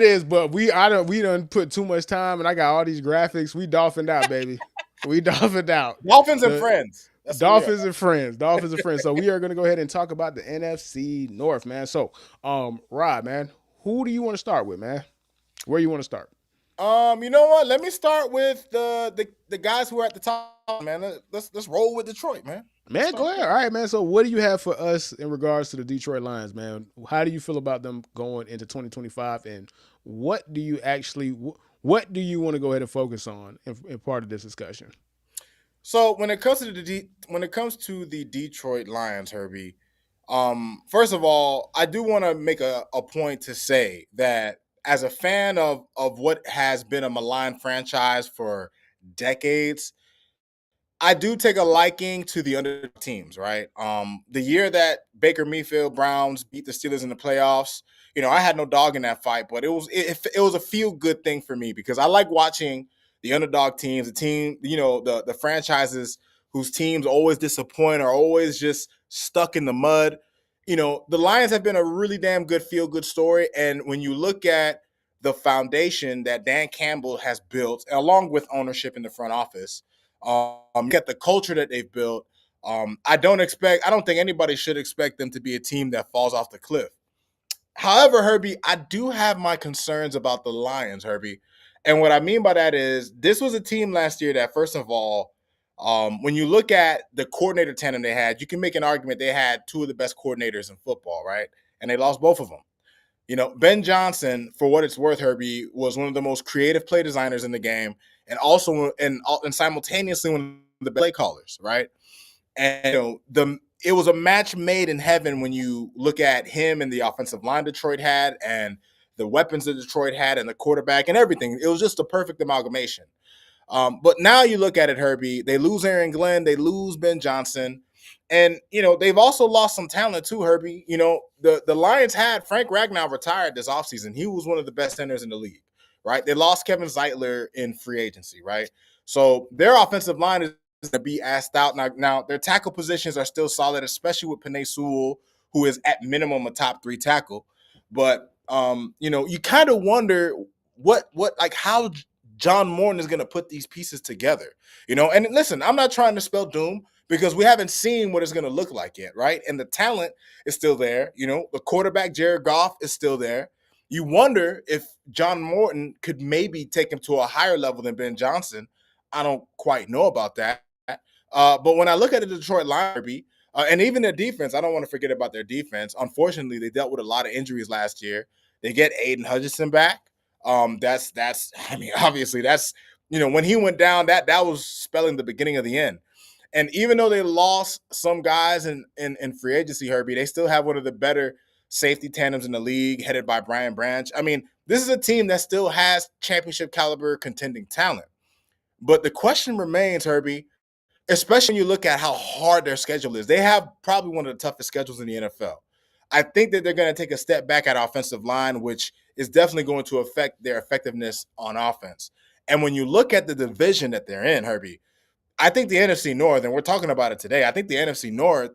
is. But we done put too much time, and I got all these graphics. We dolphined out, baby. We dolphined out. Dolphins and friends. Dolphins and friends. Dolphins and friends. So we are gonna go ahead and talk about the NFC North, man. So, Rod, man, who do you want to start with, man? Where you want to start? You know what? Let me start with the guys who are at the top, man. Let's roll with Detroit, man. Man, go ahead. All right, man. So what do you have for us in regards to the Detroit Lions, man? How do you feel about them going into 2025, and what do you want to go ahead and focus on in part of this discussion? So when it comes to the Detroit Lions, Herbie, first of all, I do want to make a point to say that as a fan of what has been a maligned franchise for decades, I do take a liking to the underdog teams, right? The year that Baker Mayfield Browns beat the Steelers in the playoffs, I had no dog in that fight, but it was a feel-good thing for me because I like watching the underdog teams, the franchises whose teams always disappoint or always just stuck in the mud. The Lions have been a really damn good feel-good story. And when you look at the foundation that Dan Campbell has built, along with ownership in the front office, get the culture that they've built, I don't think anybody should expect them to be a team that falls off the cliff. However, Herbie, I do have my concerns about the Lions, Herbie. And what I mean by that is this was a team last year that, first of all, when you look at the coordinator tandem they had, you can make an argument they had 2 of the best coordinators in football, right? And they lost both of them. Ben Johnson, for what it's worth, Herbie, was one of the most creative play designers in the game, and also and simultaneously one of the play callers, right? And it was a match made in heaven when you look at him and the offensive line Detroit had, and the weapons that Detroit had, and the quarterback and everything. It was just a perfect amalgamation. But now you look at it, Herbie, they lose Aaron Glenn, they lose Ben Johnson. And, they've also lost some talent too, Herbie. The Lions had Frank Ragnow retired this offseason. He was one of the best centers in the league, right? They lost Kevin Zeitler in free agency, right? So their offensive line is going to be asked out. Now, their tackle positions are still solid, especially with Penei Sewell, who is at minimum a top 3 tackle. But, you kind of wonder how John Morton is going to put these pieces together, And listen, I'm not trying to spell doom because we haven't seen what it's going to look like yet, right? And the talent is still there. The quarterback, Jared Goff, is still there. You wonder if John Morton could maybe take him to a higher level than Ben Johnson. I don't quite know about that. But when I look at the Detroit Lions, and even their defense, I don't want to forget about their defense. Unfortunately, they dealt with a lot of injuries last year. They get Aiden Hutchinson back. Obviously that's, when he went down, that was spelling the beginning of the end. And even though they lost some guys in free agency, Herbie, they still have one of the better safety tandems in the league, headed by Brian Branch. This is a team that still has championship caliber contending talent. But the question remains, Herbie, especially when you look at how hard their schedule is. They have probably one of the toughest schedules in the NFL. I think that they're going to take a step back at offensive line, which is definitely going to affect their effectiveness on offense. And when you look at the division that they're in, Herbie, I think the NFC North, and we're talking about it today, I think the NFC North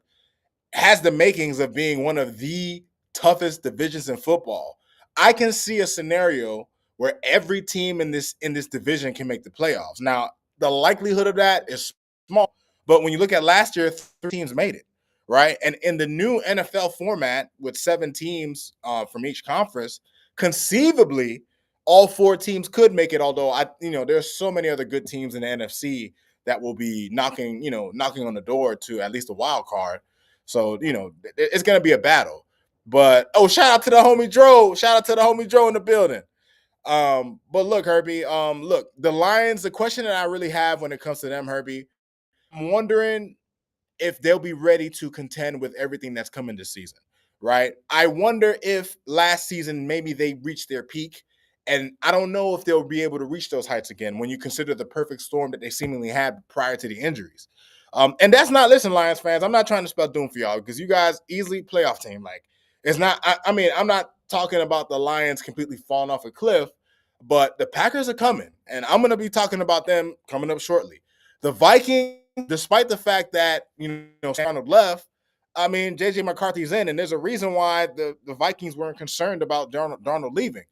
has the makings of being one of the toughest divisions in football. I can see a scenario where every team in this division can make the playoffs. Now, the likelihood of that is small, but when you look at last year, 3 teams made it, right? And in the new NFL format with 7 teams from each conference, conceivably, all 4 teams could make it, although there's so many other good teams in the NFC that will be knocking on the door to at least a wild card. So, it's going to be a battle. But, shout out to the homie Dro. Shout out to the homie Dro in the building. But look, Herbie, look, the Lions, the question that I really have when it comes to them, Herbie, I'm wondering if they'll be ready to contend with everything that's coming this season, right? I wonder if last season maybe they reached their peak, and I don't know if they'll be able to reach those heights again when you consider the perfect storm that they seemingly had prior to the injuries. And that's not, listen, Lions fans, I'm not trying to spell doom for y'all because you guys easily playoff team. Like, it's not, I mean, I'm not talking about the Lions completely falling off a cliff, but the Packers are coming, and I'm going to be talking about them coming up shortly. The Vikings, despite the fact that, Arnold left, I mean, J.J. McCarthy's in, and there's a reason why the Vikings weren't concerned about Darnold leaving.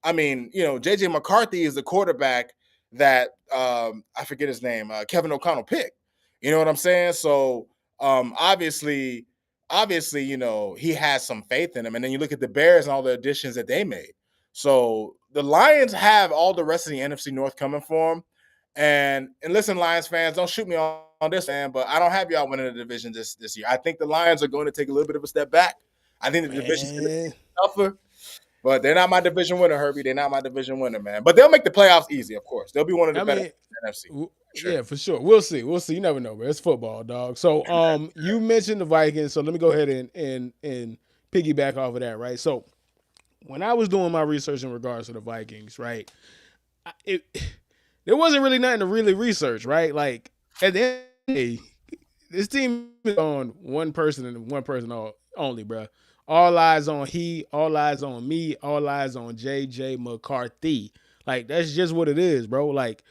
I mean, J.J. McCarthy is the quarterback that, I forget his name, Kevin O'Connell picked. You know what I'm saying? So, obviously, he has some faith in him. And then you look at the Bears and all the additions that they made. So the Lions have all the rest of the NFC North coming for them. And listen, Lions fans, don't shoot me on this, man, but I don't have y'all winning the division this year. I think the Lions are going to take a little bit of a step back. I think the division's going to be tougher, but they're not my division winner, Herbie. They're not my division winner, man. But they'll make the playoffs easy, of course. They'll be one of the better NFC. Sure. Yeah, for sure. We'll see. You never know, bro. It's football, dog. So, you mentioned the Vikings, so let me go ahead and piggyback off of that, right? So, when I was doing my research in regards to the Vikings, right, there wasn't really nothing to really research, right? Like, at the end of the day, this team is on one person and one person only, bro. All eyes on all eyes on me, all eyes on J.J. McCarthy. Like, that's just what it is, bro. Like,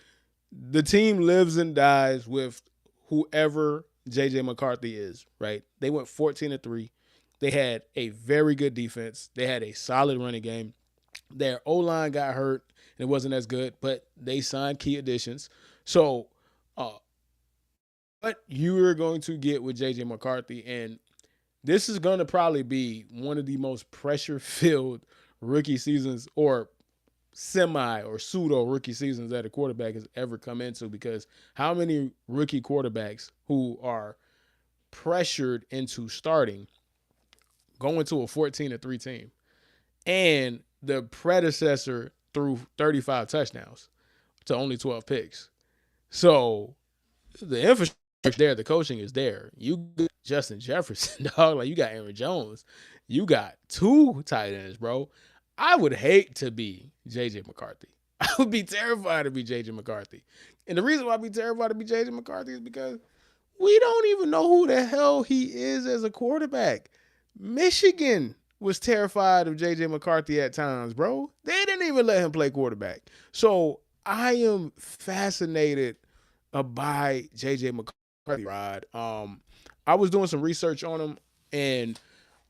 the team lives and dies with whoever J.J. McCarthy is, right? They went 14-3. They had a very good defense. They had a solid running game. Their O-line got hurt, and it wasn't as good, but they signed key additions. So, what you're going to get with J.J. McCarthy, and this is going to probably be one of the most pressure-filled rookie seasons or semi or pseudo rookie seasons that a quarterback has ever come into, because how many rookie quarterbacks who are pressured into starting going to a 14-3 team, and the predecessor threw 35 touchdowns to only 12 picks. So the infrastructure there, the coaching is there. You got Justin Jefferson, dog. Like, you got Aaron Jones. You got 2 tight ends, bro. I would hate to be J.J. McCarthy. I would be terrified to be J.J. McCarthy. And the reason why I'd be terrified to be J.J. McCarthy is because we don't even know who the hell he is as a quarterback. Michigan was terrified of J.J. McCarthy at times, bro. They didn't even let him play quarterback. So I am fascinated by J.J. McCarthy, Rod. I was doing some research on him, and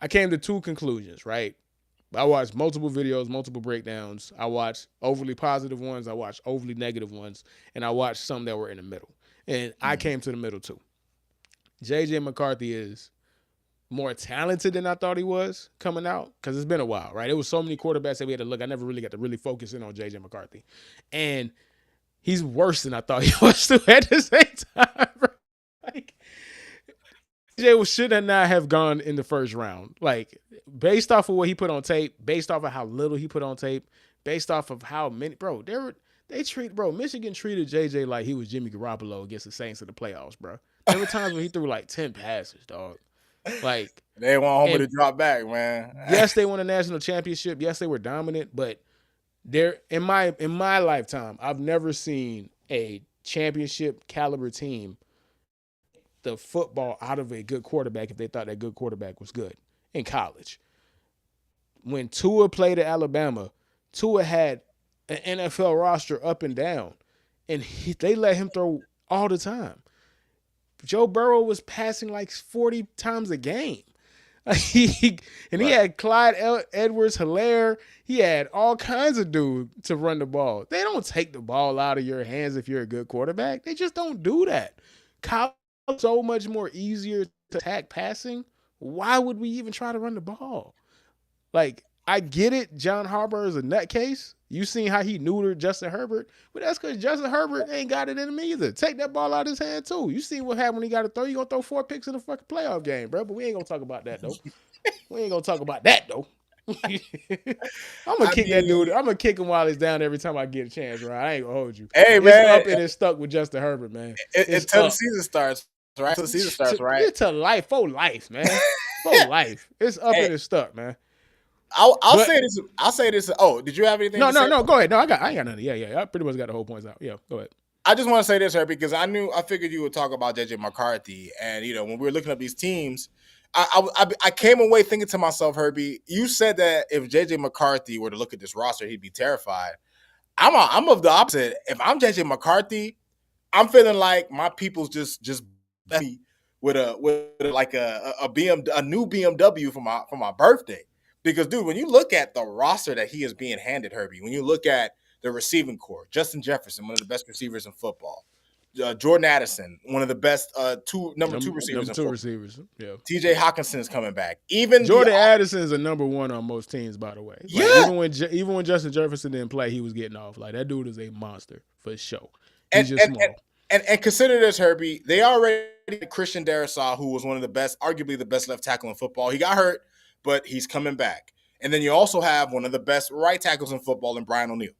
I came to 2 conclusions, right? I watched multiple videos, multiple breakdowns. I watched overly positive ones. I watched overly negative ones. And I watched some that were in the middle. And I came to the middle too. J.J. McCarthy is more talented than I thought he was coming out, because it's been a while, right? It was so many quarterbacks that we had to look. I never really got to really focus in on J.J. McCarthy. And he's worse than I thought he was too at the same time. Like, J.J. should not have gone in the first round. Like, based off of what he put on tape, based off of how little he put on tape, based off of how many, bro, Michigan treated J.J. like he was Jimmy Garoppolo against the Saints in the playoffs, bro. There were times when he threw like 10 passes, dog. Like, they want Homer to drop back, man. Yes, they won a national championship. Yes, they were dominant, but in my lifetime, I've never seen a championship caliber team the football out of a good quarterback if they thought that good quarterback was good in college. When Tua played at Alabama, Tua had an NFL roster up and down, and they let him throw all the time. Joe Burrow was passing like 40 times a game. He had Clyde Edwards-Helaire. He had all kinds of dudes to run the ball. They don't take the ball out of your hands if you're a good quarterback. They just don't do that. College is so much more easier to attack passing. Why would we even try to run the ball? Like, I get it. John Harbaugh is a nutcase. You seen how he neutered Justin Herbert, but that's because Justin Herbert ain't got it in him either. Take that ball out of his hand too. You see what happened when he got to throw? You gonna throw 4 picks in a fucking playoff game, bro? But we ain't gonna talk about that though. I'm gonna kick that dude. I'm gonna kick him while he's down every time I get a chance, right? I ain't gonna hold you. Hey, It's man, up and it's stuck with Justin Herbert, man. Until the season starts, right? Until the season starts, right? It's to life, for life, man. For life. It's up and it's stuck, man. I'll say this. I'll say this. Oh, did you have anything? No. Go ahead. No, I ain't got nothing. Yeah. I pretty much got the whole points out. Yeah, go ahead. I just want to say this, Herbie, because I figured you would talk about JJ McCarthy, and when we were looking up these teams, I came away thinking to myself, Herbie, you said that if JJ McCarthy were to look at this roster, he'd be terrified. I'm of the opposite. If I'm JJ McCarthy, I'm feeling like my people's just with a new BMW for my birthday. Because, dude, when you look at the roster that he is being handed, Herbie, when you look at the receiving core, Justin Jefferson, one of the best receivers in football, Jordan Addison, one of the best number two receivers in football. Yeah. TJ Hawkinson is coming back. Even Jordan Addison is a number 1 on most teams, by the way. Like, yeah. Even when Justin Jefferson didn't play, he was getting off. Like, that dude is a monster for sure. He's just small. And consider this, Herbie. They already had Christian Darrisaw, who was one of the best, arguably the best left tackle in football. He got hurt, but he's coming back. And then you also have one of the best right tackles in football in Brian O'Neill.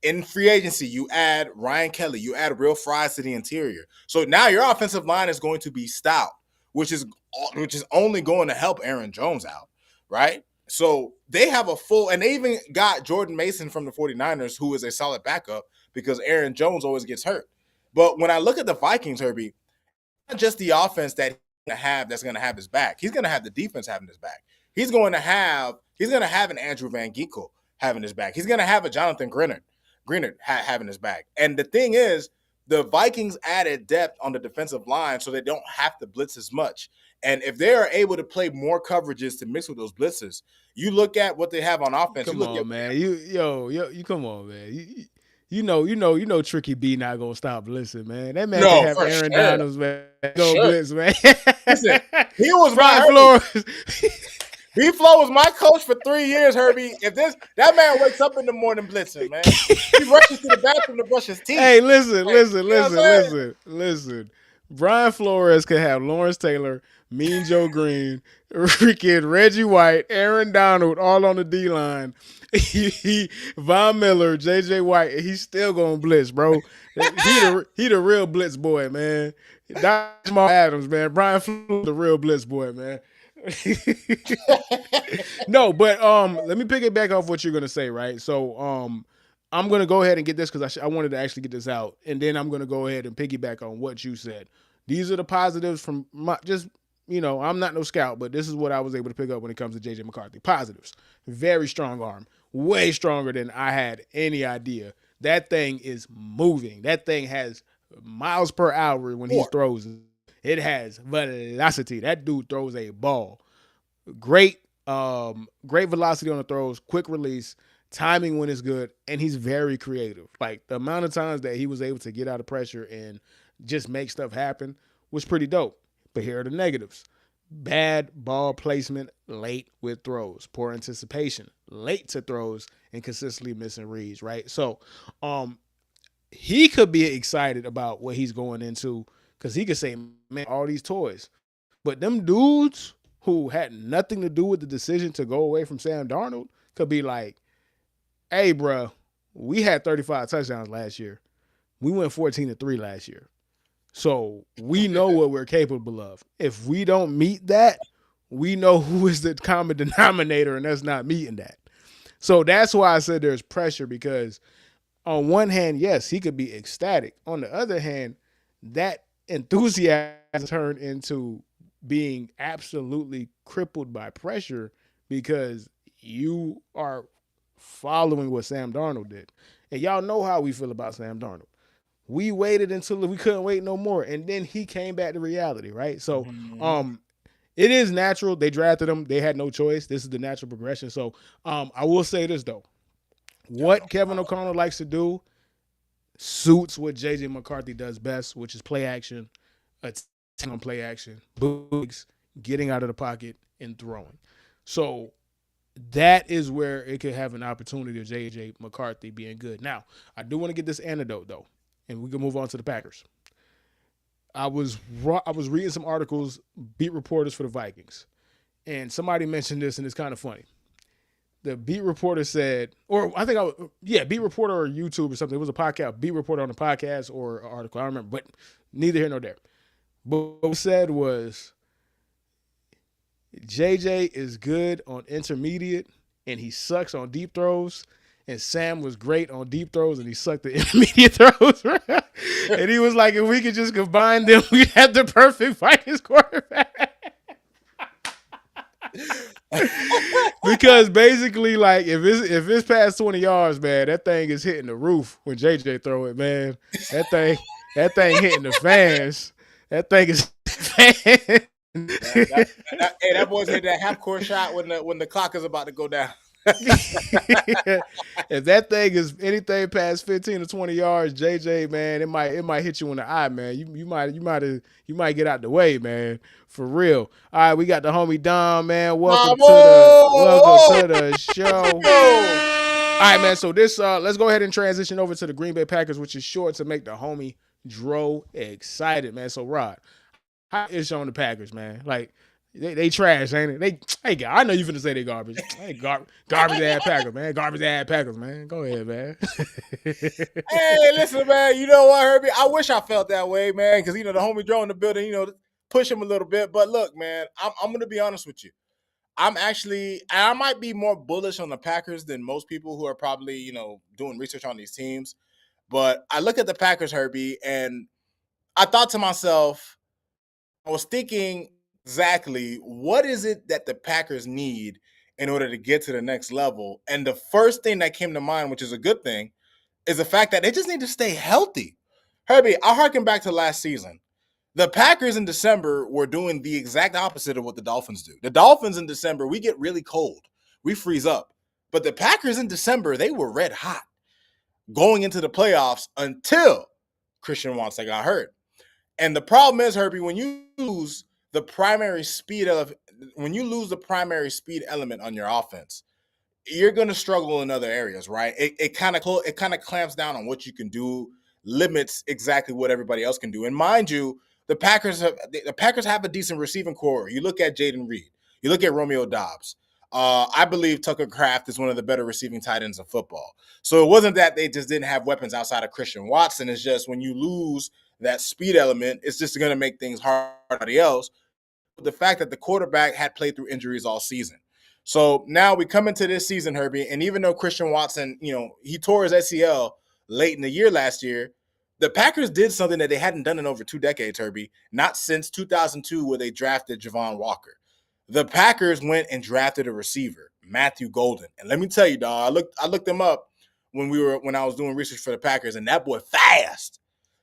In free agency, you add Ryan Kelly. You add Real Fries to the interior. So now your offensive line is going to be stout, which is only going to help Aaron Jones out, right? So they have a full – and they even got Jordan Mason from the 49ers, who is a solid backup because Aaron Jones always gets hurt. But when I look at the Vikings, Herbie, not just the offense that that's going to have his back. He's going to have the defense having his back. He's going to have an Andrew Van Ginkel having his back. He's going to have a Jonathan Greenard having his back. And the thing is, the Vikings added depth on the defensive line so they don't have to blitz as much. And if they are able to play more coverages to mix with those blitzes, you look at what they have on offense. Come on, man. You come on, man. You know, Tricky B not gonna stop blitzing, man. That man can have Aaron Donalds, man. Go blitz, man. Listen, he was my Flores. B-Flow was my coach for 3 years, Herbie. If that man wakes up in the morning blitzing, man, he rushes to the bathroom to brush his teeth. Hey, listen. Brian Flores could have Lawrence Taylor, Mean Joe Green, freaking Reggie White, Aaron Donald, all on the D-line. Von Miller, J.J. White, and he's still going to blitz, bro. He the real blitz boy, man. Jamal Adams, man. Brian Flores, the real blitz boy, man. No, but let me pick it back off what you're going to say, right? So I'm going to go ahead and get this because I wanted to actually get this out, and then I'm going to go ahead and piggyback on what you said. These are the positives from I'm not no scout, but this is what I was able to pick up when it comes to JJ McCarthy. Positives. Very strong arm. Way stronger than I had any idea. That thing is moving. That thing has miles per hour when he throws. It has velocity. That dude throws a ball. Great velocity on the throws, quick release, timing when it's good, and he's very creative. Like, the amount of times that he was able to get out of pressure and just make stuff happen was pretty dope. But here are the negatives. Bad ball placement late with throws. Poor anticipation late to throws and consistently missing reads, right? So he could be excited about what he's going into because he could say, man, all these toys. But them dudes who had nothing to do with the decision to go away from Sam Darnold could be like, hey, bro, we had 35 touchdowns last year. We went 14-3 last year. So we know what we're capable of. If we don't meet that, we know who is the common denominator, and that's not meeting that. So that's why I said there's pressure because on one hand, yes, he could be ecstatic. On the other hand, that enthusiasm turned into being absolutely crippled by pressure because you are following what Sam Darnold did. And y'all know how we feel about Sam Darnold. We waited until we couldn't wait no more, and then he came back to reality, right? So it is natural. They drafted him. They had no choice. This is the natural progression. So I will say this, though. What Kevin O'Connell likes to do suits what J.J. McCarthy does best, which is play action, on play action, boogs, getting out of the pocket, and throwing. So that is where it could have an opportunity of J.J. McCarthy being good. Now, I do want to get this anecdote though, and we can move on to the Packers. I was reading some articles, beat reporters for the Vikings, and somebody mentioned this, and it's kind of funny. The beat reporter said, or I think beat reporter or YouTube or something. It was a podcast, beat reporter on a podcast or an article. I don't remember, but neither here nor there. But what said was JJ is good on intermediate and he sucks on deep throws. And Sam was great on deep throws and he sucked the intermediate throws. And he was like, if we could just combine them, we'd have the perfect Vikings quarterback. Because basically, like, if it's past 20 yards, man, that thing is hitting the roof when JJ throw it, man. That thing hitting the fans. That thing is fans. Hey, that boy's hit that half court shot when the clock is about to go down. If that thing is anything past 15 to 20 yards, JJ, man, it might hit you in the eye, man. You might get out the way, man. For real. All right, we got the homie Dom, man. Welcome to the show. All right, man. So this let's go ahead and transition over to the Green Bay Packers, which is short to make the homie Dro excited, man. So Rod, how is on the Packers, man? Like they trash, ain't it? Hey, I know you finna say they garbage. Hey, garbage ass Packers, man. Garbage ass Packers, man. Go ahead, man. Hey, listen, man. You know what, Herbie? I wish I felt that way, man, because the homie Joe in the building, push him a little bit. But look, man, I'm gonna be honest with you. I might be more bullish on the Packers than most people who are probably, doing research on these teams. But I look at the Packers, Herbie, and I thought to myself, I was thinking exactly what is it that the Packers need in order to get to the next level. And the first thing that came to mind, which is a good thing, is the fact that they just need to stay healthy. Herbie, I'll harken back to last season. The Packers in December were doing the exact opposite of what the Dolphins do. The Dolphins in December, we get really cold. We freeze up. But the Packers in December, they were red hot going into the playoffs until Christian Watson got hurt. And the problem is, Herbie, when you lose the primary speed element on your offense, you're going to struggle in other areas, right? It kind of clamps down on what you can do, limits exactly what everybody else can do. And mind you, the Packers have a decent receiving core. You look at Jaden Reed, you look at Romeo Doubs. I believe Tucker Kraft is one of the better receiving tight ends in football. So it wasn't that they just didn't have weapons outside of Christian Watson. It's just when you lose that speed element, it's just going to make things hard for everybody else. The fact that the quarterback had played through injuries all season. So now we come into this season, Herbie, and even though Christian Watson, he tore his ACL late in the year last year, the Packers did something that they hadn't done in over 2 decades, Herbie, not since 2002 where they drafted Javon Walker. The Packers went and drafted a receiver, Matthew Golden. And let me tell you, dog, I looked him up when I was doing research for the Packers, and that boy fast.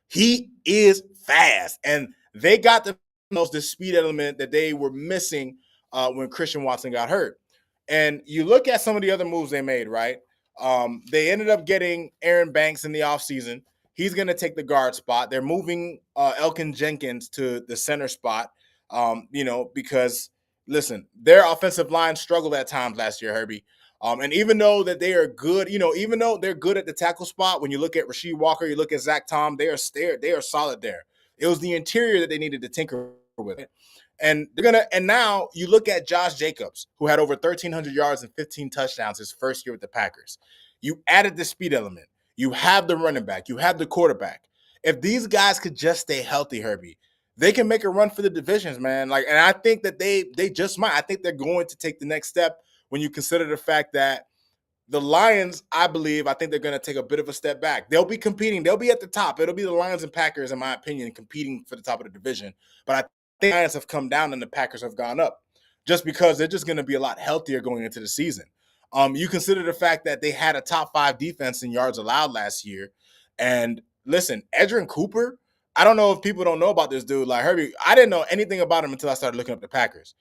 He is fast. And they got the speed element that they were missing when Christian Watson got hurt. And you look at some of the other moves they made, right? They ended up getting Aaron Banks in the offseason. He's going to take the guard spot. They're moving Elkin Jenkins to the center spot, because, listen, their offensive line struggled at times last year, Herbie. And even though that they are good, even though they're good at the tackle spot, when you look at Rasheed Walker, you look at Zach Tom, they are solid there. It was the interior that they needed to tinker with. And now you look at Josh Jacobs, who had over 1,300 yards and 15 touchdowns his first year with the Packers. You added the speed element. You have the running back. You have the quarterback. If these guys could just stay healthy, Herbie, they can make a run for the divisions, man. And I think that they just might. I think they're going to take the next step when you consider the fact that the Lions, I think they're going to take a bit of a step back. They'll be competing. They'll be at the top. It'll be the Lions and Packers, in my opinion, competing for the top of the division. But I think the Lions have come down and the Packers have gone up just because they're just going to be a lot healthier going into the season. You consider the fact that they had a top 5 defense in yards allowed last year. And listen, Edgerrin Cooper, I don't know if people don't know about this dude. Like, Herbie, I didn't know anything about him until I started looking up the Packers.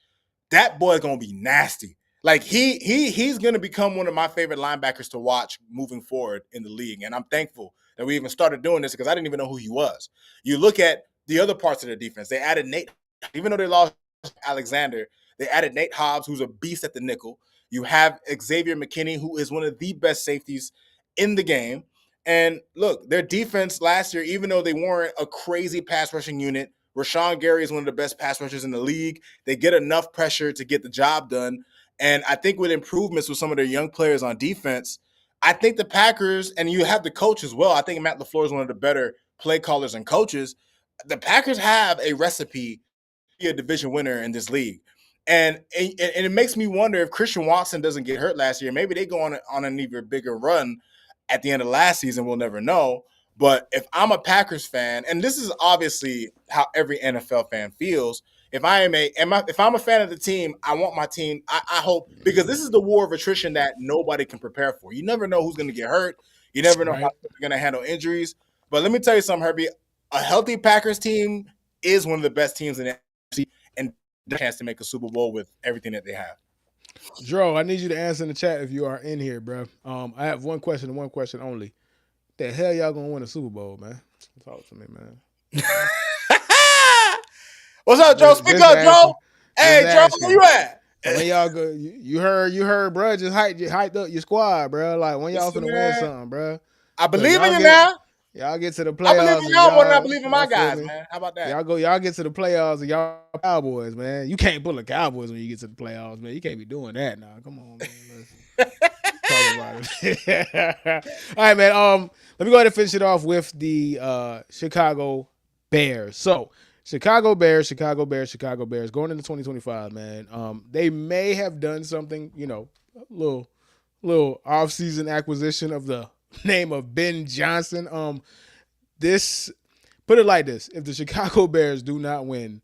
That boy's going to be nasty. Like, he's going to become one of my favorite linebackers to watch moving forward in the league. And I'm thankful that we even started doing this because I didn't even know who he was. You look at the other parts of their defense. They added Nate. Even though they lost Alexander, they added Nate Hobbs, who's a beast at the nickel. You have Xavier McKinney, who is one of the best safeties in the game. And look, their defense last year, even though they weren't a crazy pass rushing unit, Rashawn Gary is one of the best pass rushers in the league. They get enough pressure to get the job done. And I think with improvements with some of their young players on defense, I think the Packers, and you have the coach as well. I think Matt LaFleur is one of the better play callers and coaches. The Packers have a recipe to be a division winner in this league. And it makes me wonder if Christian Watson doesn't get hurt last year, maybe they go on an even bigger run at the end of last season. We'll never know. But if I'm a Packers fan, and this is obviously how every NFL fan feels, if I'm a fan of the team, I want my team. I hope, because this is the war of attrition that nobody can prepare for. You never know who's going to get hurt. You never know how they're going to handle injuries. But let me tell you something, Herbie. A healthy Packers team is one of the best teams in the NFC, and the chance to make a Super Bowl with everything that they have. Dro, I need you to answer in the chat if you are in here, bro. I have one question and one question only. The hell y'all gonna win a Super Bowl, man? Talk to me, man. What's up, Joe? Speak up, Joe. Hey, Joe, where you at? When y'all go, you heard, bro. Just hyped up your squad, bro. Like when y'all finna win something, bro. I believe in you now. Y'all get to the playoffs. I believe in y'all more than I believe in my guys, man. How about that? Y'all get to the playoffs and y'all Cowboys, man. You can't pull the Cowboys when you get to the playoffs, man. You can't be doing that now. Come on, man. Talk about it. All right, man. Let me go ahead and finish it off with the Chicago Bears. So Chicago Bears going into 2025, man. They may have done something, a little off-season acquisition of the name of Ben Johnson. Put it like this: if the Chicago Bears do not win,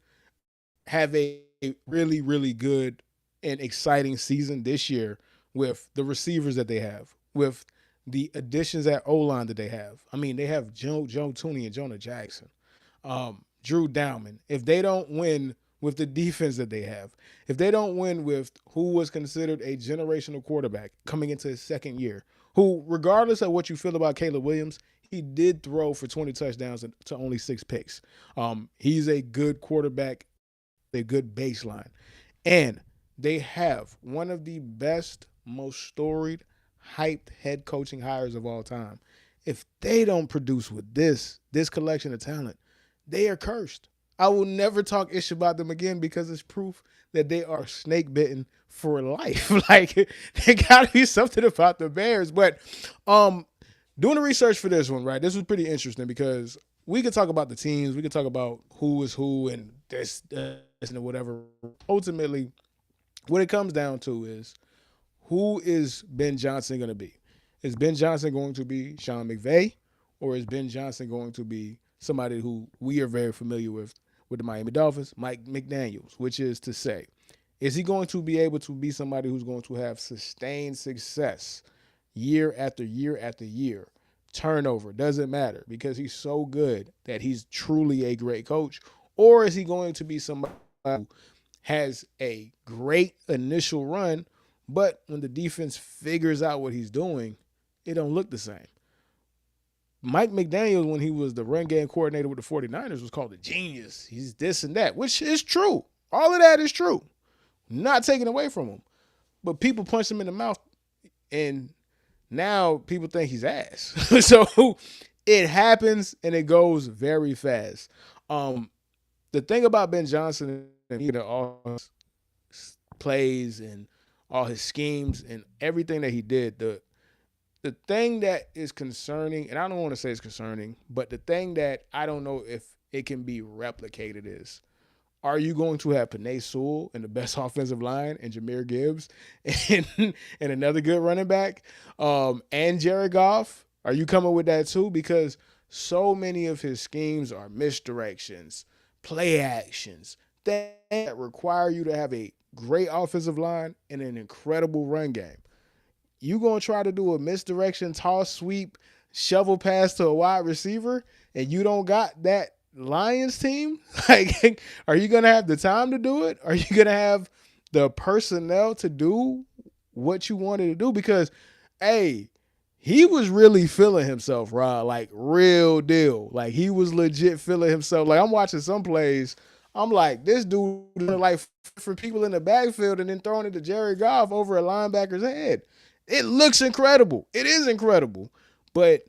have a really, really good and exciting season this year with the receivers that they have, with the additions at O-line that they have. I mean, they have Joe Tooney and Jonah Jackson, Drew Dowman. If they don't win with the defense that they have, if they don't win with who was considered a generational quarterback coming into his second year, who, regardless of what you feel about Caleb Williams, he did throw for 20 touchdowns to only 6 picks. He's a good quarterback, a good baseline. And they have one of the best, most storied, hyped head coaching hires of all time. If they don't produce with this collection of talent, they are cursed. I will never talk ish about them again because it's proof that they are snake bitten for life. Like, there got to be something about the Bears. But doing the research for this one, right, this was pretty interesting because we could talk about the teams. We could talk about who is who and this and whatever. Ultimately, what it comes down to is, who is Ben Johnson going to be? Is Ben Johnson going to be Sean McVay, or is Ben Johnson going to be somebody who we are very familiar with the Miami Dolphins, Mike McDaniels, which is to say, is he going to be able to be somebody who's going to have sustained success year after year after year? Turnover doesn't matter because he's so good that he's truly a great coach. Or is he going to be somebody who has a great initial run, but when the defense figures out what he's doing, it don't look the same? Mike McDaniels, when he was the run game coordinator with the 49ers, was called a genius. He's this and that, which is true. All of that is true. Not taken away from him. But people punched him in the mouth, and now people think he's ass. So it happens, and it goes very fast. The thing about Ben Johnson and all his plays and all his schemes and everything that he did, the thing that is concerning, and I don't want to say it's concerning, but the thing that I don't know if it can be replicated is, are you going to have Penei Sewell in the best offensive line and Jahmyr Gibbs and another good running back and Jared Goff? Are you coming with that too? Because so many of his schemes are misdirections, play actions, that require you to have a great offensive line and an incredible run game. You going to try to do a misdirection, toss, sweep, shovel pass to a wide receiver, and you don't got that Lions team? Like, are you going to have the time to do it? Are you going to have the personnel to do what you wanted to do? Because, hey, he was really feeling himself, Rod, like real deal. Like, he was legit feeling himself. Like, I'm watching some plays. I'm like, this dude like for people in the backfield and then throwing it to Jared Goff over a linebacker's head. It looks incredible. It is incredible, but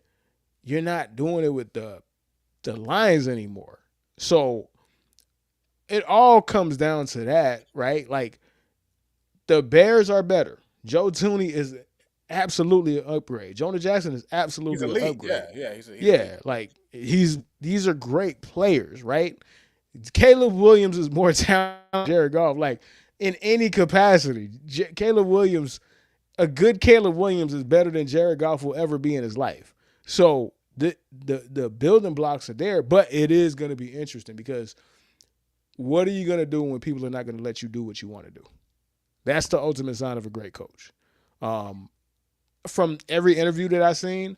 you're not doing it with the Lions anymore. So it all comes down to that, right? Like the Bears are better. Joe Tooney is absolutely an upgrade. Jonah Jackson is He's absolutely an elite. upgrade. He's elite. Yeah, like these are great players, right? Caleb Williams is more talented than Jared Goff, like in any capacity. Caleb Williams, a good Caleb Williams is better than Jared Goff will ever be in his life. So the building blocks are there, but it is going to be interesting because what are you going to do when people are not going to let you do what you want to do? That's the ultimate sign of a great coach. From every interview that I've seen,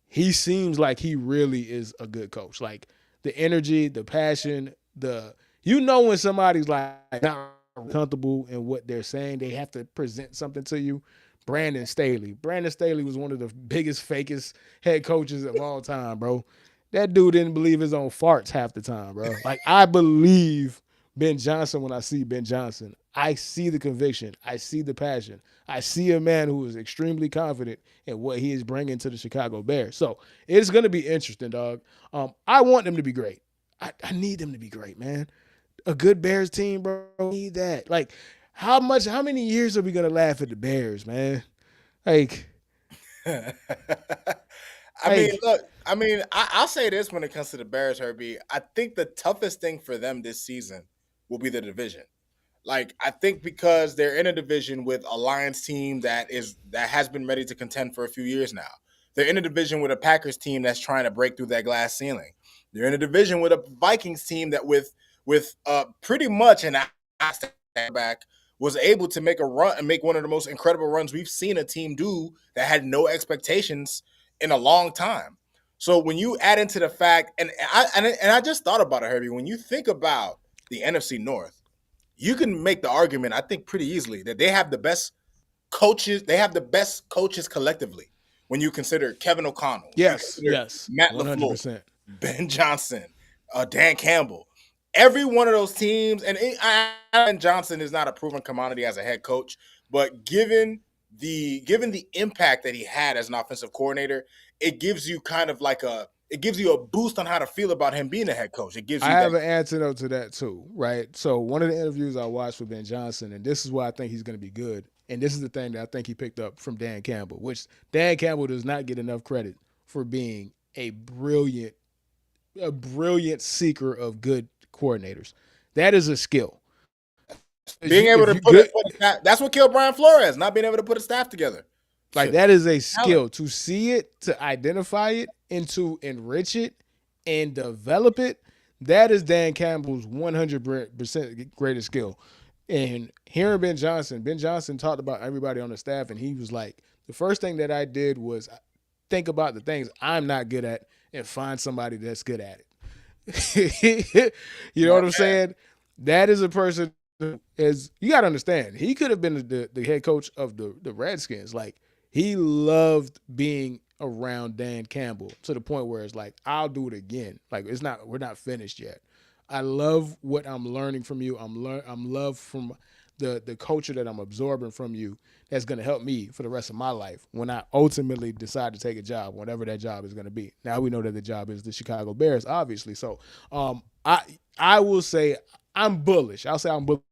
he seems like he really is a good coach. Like the energy, the passion, when somebody's like not comfortable in what they're saying, they have to present something to you. Brandon Staley. Brandon Staley was one of the biggest, fakest head coaches of all time, bro. That dude didn't believe his own farts half the time, bro. Like I believe Ben Johnson when I see Ben Johnson. I see the conviction. I see the passion. I see a man who is extremely confident in what he is bringing to the Chicago Bears. So it's going to be interesting, dog. I want them to be great. I need them to be great, man. A good Bears team, bro. I need that. Like, how many years are we going to laugh at the Bears, man? Like, I'll say this when it comes to the Bears, Herbie. I think the toughest thing for them this season will be the division. Like, I think because they're in a division with a Lions team that has been ready to contend for a few years now. They're in a division with a Packers team that's trying to break through that glass ceiling. They're in a division with a Vikings team that with pretty much an back was able to make a run and make one of the most incredible runs we've seen a team do that had no expectations in a long time. So when you add into the fact, and I just thought about it, Herbie, when you think about the NFC North, you can make the argument, I think, pretty easily that they have the best coaches. They have the best coaches collectively. When you consider Kevin O'Connell, yes, Matt 100%. LaFleur, Ben Johnson, Dan Campbell, every one of those teams, and Ben Johnson is not a proven commodity as a head coach, but given the impact that he had as an offensive coordinator, it gives you kind of like it gives you a boost on how to feel about him being a head coach. It gives you. I have an antidote to that too, right? So one of the interviews I watched with Ben Johnson, and this is why I think he's going to be good, and this is the thing that I think he picked up from Dan Campbell, which Dan Campbell does not get enough credit for being a brilliant seeker of good coordinators. That is a skill. Being able to put that's what killed Brian Flores, not being able to put a staff together. Like that is a skill to see it, to identify it, and to enrich it and develop it. That is Dan Campbell's 100% greatest skill. And hearing Ben Johnson talked about everybody on the staff, and he was like, the first thing that I did was think about the things I'm not good at and find somebody that's good at it. You know what I'm saying? That is a person as you got to understand. He could have been the head coach of the Redskins. Like he loved being around Dan Campbell to the point where it's like, I'll do it again. Like we're not finished yet. I love what I'm learning from you. I'm love from the culture that I'm absorbing from you that's going to help me for the rest of my life when I ultimately decide to take a job, whatever that job is going to be. Now we know that the job is the Chicago Bears, obviously. So I will say I'm bullish. I'll say I'm bullish,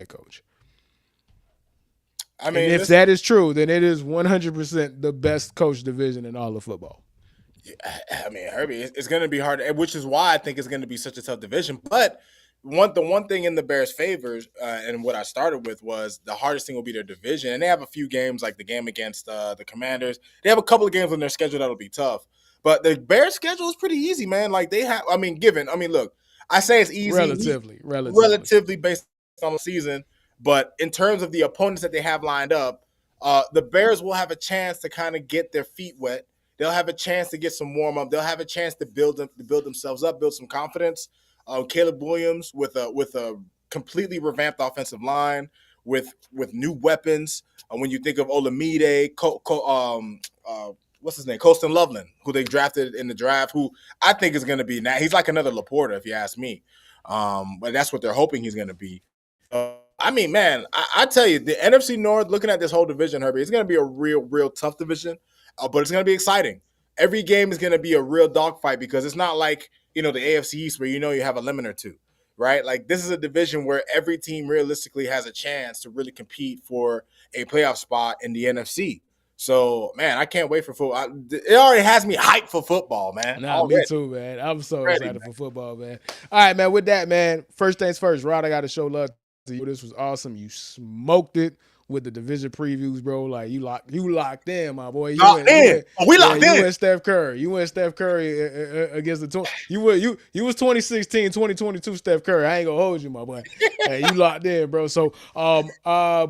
coach. I mean, and if that is true, then it is 100% the best coach division in all of football. I mean, Herbie, it's going to be hard, which is why I think it's going to be such a tough division. But the one thing in the Bears' favors, and what I started with was the hardest thing will be their division, and they have a few games like the game against the Commanders. They have a couple of games on their schedule that'll be tough, but the Bears' schedule is pretty easy, man. Like they have, look, I say it's easy, relatively based on the season, but in terms of the opponents that they have lined up, the Bears will have a chance to kind of get their feet wet. They'll have a chance to get some warm up. They'll have a chance to build themselves up, build some confidence. Caleb Williams with a completely revamped offensive line with new weapons. When you think of Olamide, what's his name, Colston Loveland, who they drafted in the draft, who I think is going to be now. He's like another Laporta, if you ask me. But that's what they're hoping he's going to be. I mean, man, I tell you, the NFC North, looking at this whole division, Herbie, it's going to be a real tough division, but it's going to be exciting. Every game is going to be a real dogfight because it's not like, the AFC East where you have a lemon or two, right? Like, this is a division where every team realistically has a chance to really compete for a playoff spot in the NFC. So, man, I can't wait for football. It already has me hyped for football, man. Nah, me too, man. I'm so excited for football, man. All right, man. With that, man, first things first, Rod, I got to show love to you. This was awesome. You smoked it with the division previews, bro. Like, you locked in, my boy. We locked in. You went Steph Curry. You went Steph Curry against the you was 2016, 2022 Steph Curry. I ain't gonna hold you, my boy. Hey, you locked in, bro. So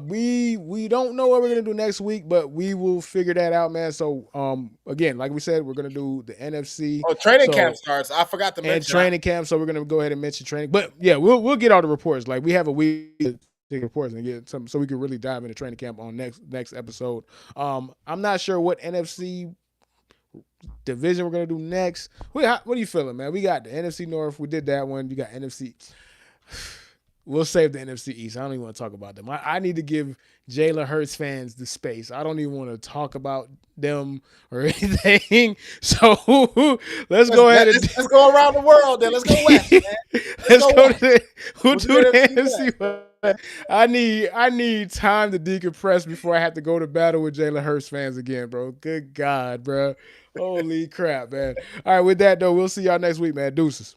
we don't know what we're gonna do next week, but we will figure that out, man. So again, like we said, we're gonna do the NFC. Oh, training camp starts. I forgot to mention. And training camp, so we're gonna go ahead and mention training. But yeah, we'll get all the reports. Like, we have a week to take reports and get some, so we can really dive into training camp on next episode. I'm not sure what NFC division we're gonna do next. What are you feeling, man? We got the NFC North. We did that one. You got NFC. We'll save the NFC East. I don't even want to talk about them. I need to give Jalen Hurts fans the space. I don't even want to talk about them or anything. So let's go ahead and let's go around the world. Then let's go west, man. We'll do the NFC. I need time to decompress before I have to go to battle with Jalen Hurts fans again, bro. Good God, bro. Holy crap, man. All right, with that though, we'll see y'all next week, man. Deuces.